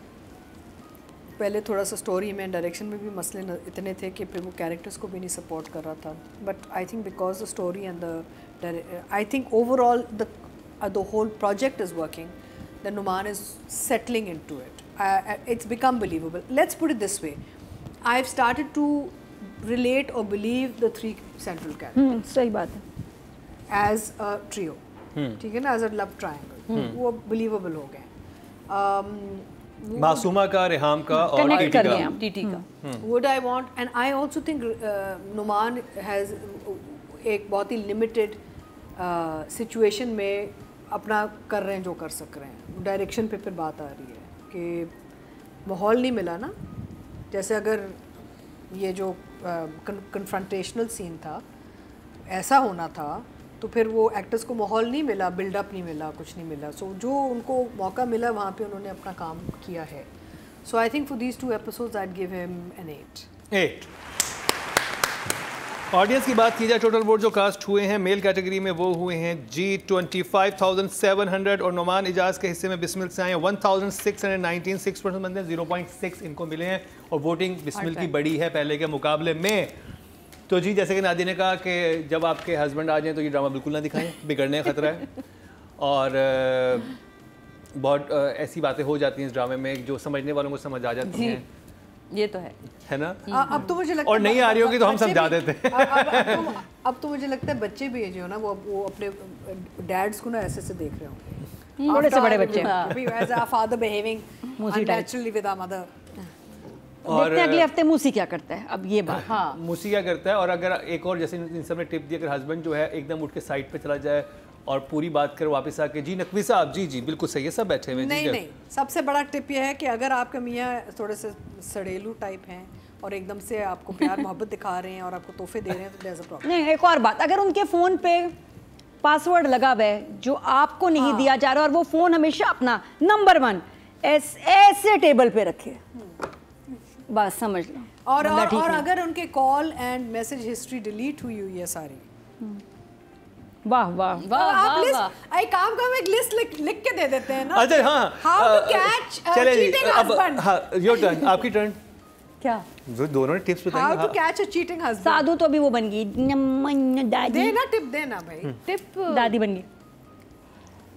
पहले थोड़ा सा स्टोरी में डायरेक्शन में भी मसले इतने थे कि फिर वो कैरेक्टर्स को भी नहीं सपोर्ट कर रहा था। But I think because the story and the I think overall the whole project is working, the Noman is settling into it, it's become believable. Let's put it this way, I have started to relate और बिलीव द 3 सेंट्रल कैरेक्टर्स। सही बात है। एज अ ट्रियो, ठीक है ना, एज अ लव ट्रायंगल, वो बिलीवेबल हो गए। मासूमा का, रेहाम का और टीटी का। Would I want, and I also think Numan has एक बहुत ही लिमिटेड सिचुएशन में अपना कर रहे हैं जो कर सक रहे हैं। डायरेक्शन पे फिर बात आ रही है कि माहौल नहीं मिला ना, जैसे अगर ये जो कन्फ्रंटेशनल सीन था ऐसा होना था तो फिर वो एक्टर्स को माहौल नहीं मिला, बिल्डअप नहीं मिला, कुछ नहीं मिला। सो जो उनको मौका मिला वहाँ पे उन्होंने अपना काम किया है। So I think for these 2 episodes I give him an 8। Audience की बात की जाए, टोटल वोट जो कास्ट हुए हैं मेल कैटेगरी में वो हुए हैं जी 25,700 और नुमान इजाज़ के हिस्से में बिस्मिल से आए 1,619, 6% बनते हैं, 0.6 इनको मिले हैं और वोटिंग बिस्मिल की बड़ी है पहले के मुकाबले में। तो जी जैसे कि नादी ने कहा कि जब आपके हस्बैंड आ जाएं तो ये ड्रामा बिल्कुल ना दिखाएं, बिगड़ने का खतरा है। और बहुत ऐसी बातें हो जाती हैं इस ड्रामे में जो समझने वालों को समझ आ जाती हैं। ये तो है ना। अब तो मुझे लगता है और नहीं आ रही होगी तो हम समझा देते हैं। अब तो मुझे लगता है बच्चे भी जो है ना वो अपने डैड्स को ना ऐसे देख रहे होंगे थोड़े से बड़े बच्चे as a father behaving unnaturally with our mother. और देखते हैं अगले हफ्ते मूसी क्या करता है अब ये बात। हाँ मूसी क्या करता है। और अगर एक और जैसे इन सब ने टिप दी, अगर हस्बैंड जो है एकदम उठ के साइड पे चला जाए और पूरी बात कर वापस आके जी नकवी साहब जी जी बिल्कुल सही है सब बैठे हुए। नहीं, सबसे बड़ा टिप ये है कि अगर आपके मियाँ थोड़े से सड़ेलू टाइप हैं और एकदम से आपको प्यार मोहब्बत दिखा रहे हैं और आपको तोहफे दे रहे हैं तो there's a problem। नहीं, एक और बात, अगर उनके फ़ोन पे पासवर्ड लगा हुआ है जो आपको नहीं दिया जा रहा और वो फ़ोन हमेशा अपना नंबर 1 ऐसे टेबल पे रखे, बस समझ लो। और अगर उनके call and message history delete हुई है सारी, वाह वाह आप लिस्ट एक काम का एक लिस्ट लिख के दे देते हैं ना। अच्छा हाँ, how to catch cheating husband. हाँ योर टर्न, आपकी टर्न। क्या जो दोनों ने टिप्स बताएंगे। How to catch a cheating husband. साधु तो अभी वो बन गई दादी, देना टिप देना भाई, टिप दादी बन गई।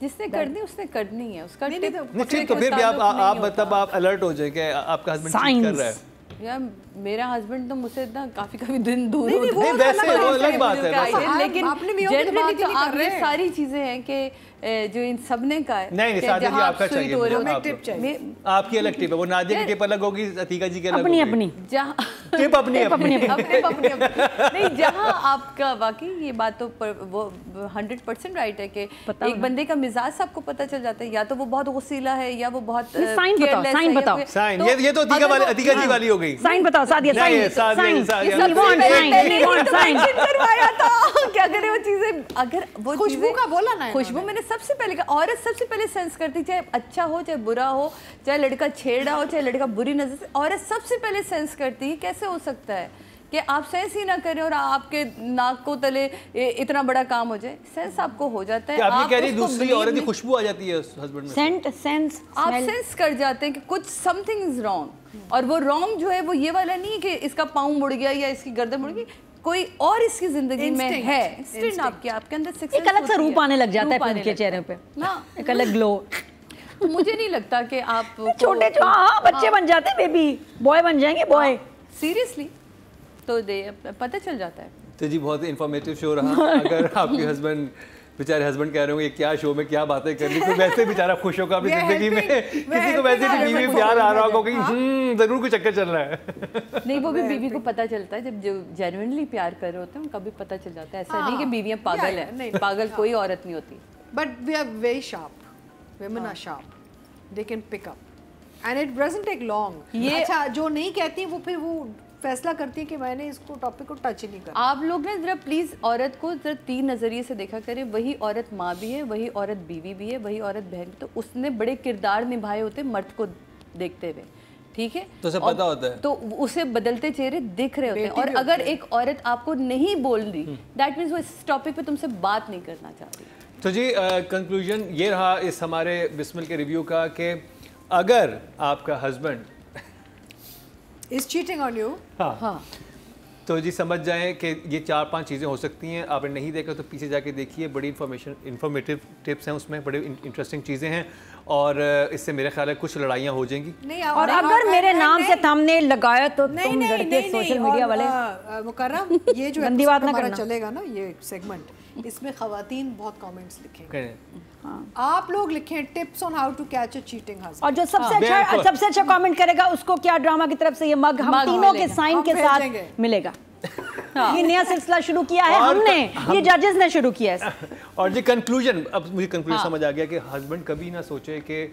जिसने करनी उसने करनी है, उसका टिप नहीं ठीक तो फिर भी आप मतलब आप अलर्ट हो जाए कि आपका हस्बैंड चीट कर रहा है। यार मेरा हस्बैंड तो मुझसे इतना काफी दिन दूर होता है। नहीं वैसे वो अलग बात है, लेकिन जनरली तो आप ये सारी चीजें हैं कि जो इन सब ने का है। नहीं सादिया जी आपका चाहिए, हमें टिप चाहिए। आपकी अलग टिप है, वो नादिया की टिप अलग होगी, अतीका जी की अलग अपनी होगी। अपनी जहाँ टिप अपनी अपनी नहीं, जहाँ आपका वाकई ये बात तो वो 100% राइट है कि एक बंदे का मिजाज आपको पता चल जाता है, या तो वो बहुत गुस्सीला है या वो बहुत साइन बताओ साइन ये तो अतीका जी वाली हो गई। साइन बताओ सादिया, साइन करवाया था। क्या करे वो चीजें, अगर वो खुशबू का बोला ना, खुशबू मैंने सबसे पहले कहा, औरत सबसे पहले सेंस करती, चाहे अच्छा हो चाहे बुरा हो, चाहे लड़का छेड़ा हो चाहे लड़का बुरी नजर से, औरत सबसे पहले सेंस करती है। कैसे हो सकता है कि आप सेंस ही ना करें और आपके नाक को तले इतना बड़ा काम हो जाए? सेंस आपको हो जाता है। आप कह रही दूसरी औरत की खुशबू आ जाती है हस्बैंड में, सेंस आप सेंस कर जाते हैं कि कुछ समथिंग इज रॉन्ग। और वो रॉन्ग जो है वो ये वाला नहीं है कि इसका पाँव मुड़ गया या इसकी गर्दन मुड़ गई, कोई और इसकी जिंदगी में है। इंस्टिंक्ट आपके अंदर एक अलग सा रूप आने लग जाता है उनके चेहरे पे ना, एक अलग ग्लो। तो मुझे नहीं लगता कि आप छोटे जो बच्चे बन जाते हैं, बेबी बॉय बन जाएंगे, बॉय सीरियसली तो पता चल जाता है। तो जी बहुत इन्फॉर्मेटिव शो रहा। अगर आपके हस्बैंड बेचारे हस्बैंड कह रहे होंगे क्या शो में क्या बातें करनी, तो वैसे बेचारा खुश होगा अपनी जिंदगी में, किसी को वैसे भी बीवी में प्यार आ रहा होगा कि जरूर कुछ चक्कर चल रहा है। नहीं वो भी बीवी को पता चलता है, जब जो जेन्युइनली प्यार कर रहे होते हैं उनका भी पता चल जाता है। ऐसा नहीं कि बीवियां पागल है, पागल कोई औरत नहीं होती। But we are very sharp, women are sharp, they can pick up and it doesn't take long। ये अच्छा जो नहीं कहती वो फिर वो फैसला करती है कि मैंने इसको टॉपिक को टच ही नहीं करना। आप लोग ना जरा प्लीज औरत को जरा 3 नजरिए से देखा करें। वही औरत माँ भी है, वही औरत बीवी भी है, वही औरत बहन भी। तो उसने बड़े किरदार निभाए होते मर्द को देखते हुए, ठीक है, तो उसे पता होता है, तो उसे बदलते चेहरे दिख रहे होते हैं। और अगर एक औरत आपको नहीं बोल रही, दैट मीन्स वो इस टॉपिक पे तुमसे बात नहीं करना चाह रही। तो जी कंक्लूजन ये रहा इस हमारे बिस्मिल के रिव्यू का कि अगर आपका husband is cheating on you, हाँ तो जी समझ जाएं कि ये 4-5 चीज़ें हो सकती हैं। आपने नहीं देखा तो पीछे जाके देखिए, बड़ी इन्फॉर्मेटिव टिप्स हैं उसमें, बड़े इंटरेस्टिंग चीज़ें हैं और इससे मेरे ख्याल है कुछ लड़ाइयाँ हो जाएंगी। और अगर मेरे नाम से थंबनेल लगाया तो तुम लड़के सोशल मीडिया वाले मुकर्रम ये जो गंदी बात ना हमारा करना चलेगा ना ये सेगमेंट, इसमें खवातीन बहुत कमेंट्स लिखेंगे। हाँ। आप लोग लिखें tips on how to catch a cheating husband, और जो सबसे अच्छा कमेंट करेगा उसको क्या ड्रामा की तरफ से ये मग हम तीनों के साइन के साथ मिलेगा। ये नया सिलसिला शुरू किया है हमने, ये जजेस ने शुरू किया है। और जी कंक्लूजन, अब मुझे कंक्लूजन समझ आ गया कि हस्बैंड कभी ना सोचे कि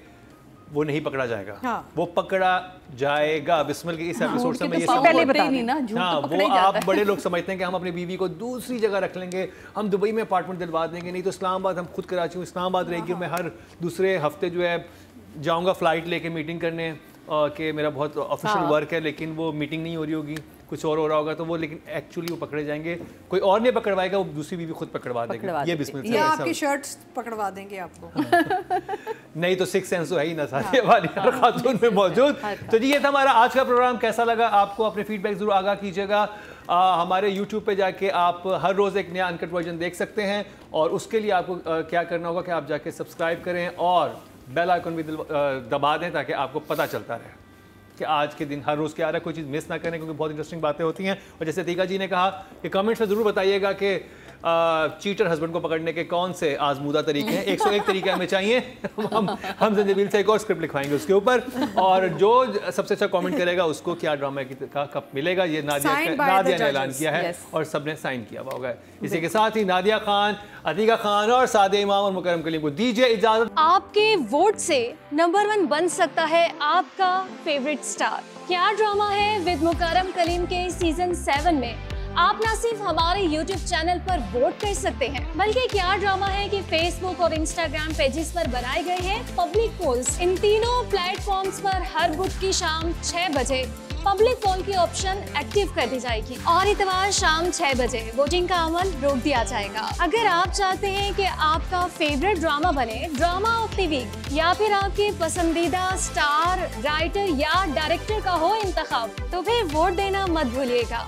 वो नहीं पकड़ा जाएगा। वो पकड़ा जाएगा। बिस्मिल के इस एपिसोड से मैं ये पहले बता नहीं ना, झूठ हाँ, तो पकड़ा ही वो जाता आप बड़े लोग समझते हैं कि हम अपनी बीवी को दूसरी जगह रख लेंगे, हम दुबई में अपार्टमेंट दिलवा देंगे, नहीं तो इस्लामाबाद, हम खुद कराची में इस्लामाबाद रहेगी, मैं हर दूसरे हफ्ते जो है जाऊँगा फ़्लाइट लेके मीटिंग करने कि मेरा बहुत ऑफिशियल वर्क है, लेकिन वो मीटिंग नहीं हो रही होगी, कुछ और हो रहा होगा, तो वो लेकिन एक्चुअली वो पकड़े जाएंगे। कोई और नहीं पकड़वाएगा, वो दूसरी बीवी खुद पकड़वा देंगे। ये बिस्मिल या आपकी शर्ट्स पकड़वा देंगे आपको। नहीं तो 6 सेंस तो है ही ना सारे वाली हर खातून में मौजूद। तो जी ये था हमारा आज का प्रोग्राम। कैसा लगा आपको? अपने फीडबैक जरूर आगाह कीजिएगा। हमारे YouTube पे जाके आप हर रोज़ एक नया अनकट वर्जन देख सकते हैं और उसके लिए आपको क्या करना होगा कि आप जाके सब्सक्राइब करें और बेल आइकन भी दबा दें ताकि आपको पता चलता रहे कि आज के दिन हर रोज़ क्या आ रहा है। कोई चीज़ मिस ना करें क्योंकि बहुत इंटरेस्टिंग बातें होती हैं। और जैसे अतीका जी ने कहा कि कमेंट्स में ज़रूर बताइएगा कि चीटर हस्बैंड को पकड़ने के कौन से आजमूदा तरीके हैं, 101 तरीके हमें चाहिए। हम जंजीबिल से एक और स्क्रिप्ट लिखवाएंगे उसके ऊपर, और जो सबसे अच्छा कमेंट करेगा उसको क्या ड्रामा का कप मिलेगा, ये नादिया ने ऐलान किया है और सबने साइन किया हुआ होगा। इसी के साथ ही नादिया खान, अतीका खान और सादे इमाम और मुकरम कलीम को दीजिए इजाजत। आपके वोट से नंबर 1 बन सकता है आपका फेवरेट स्टार। क्या ड्रामा है विद मुकरम कलीम के सीजन 7 में आप ना सिर्फ हमारे YouTube चैनल पर वोट कर सकते हैं, बल्कि क्या ड्रामा है कि Facebook और Instagram पेजेस पर बनाए गए हैं पब्लिक पोल्स। इन तीनों प्लेटफॉर्म्स पर हर बुध की शाम 6 बजे पब्लिक पोल की ऑप्शन एक्टिव कर दी जाएगी और इतवार शाम 6 बजे वोटिंग का अमल रोक दिया जाएगा। अगर आप चाहते हैं कि आपका फेवरेट ड्रामा बने ड्रामा ऑफ द वीक, या फिर आपके पसंदीदा स्टार, राइटर या डायरेक्टर का हो इंतखाब, तो फिर वोट देना मत भूलिएगा।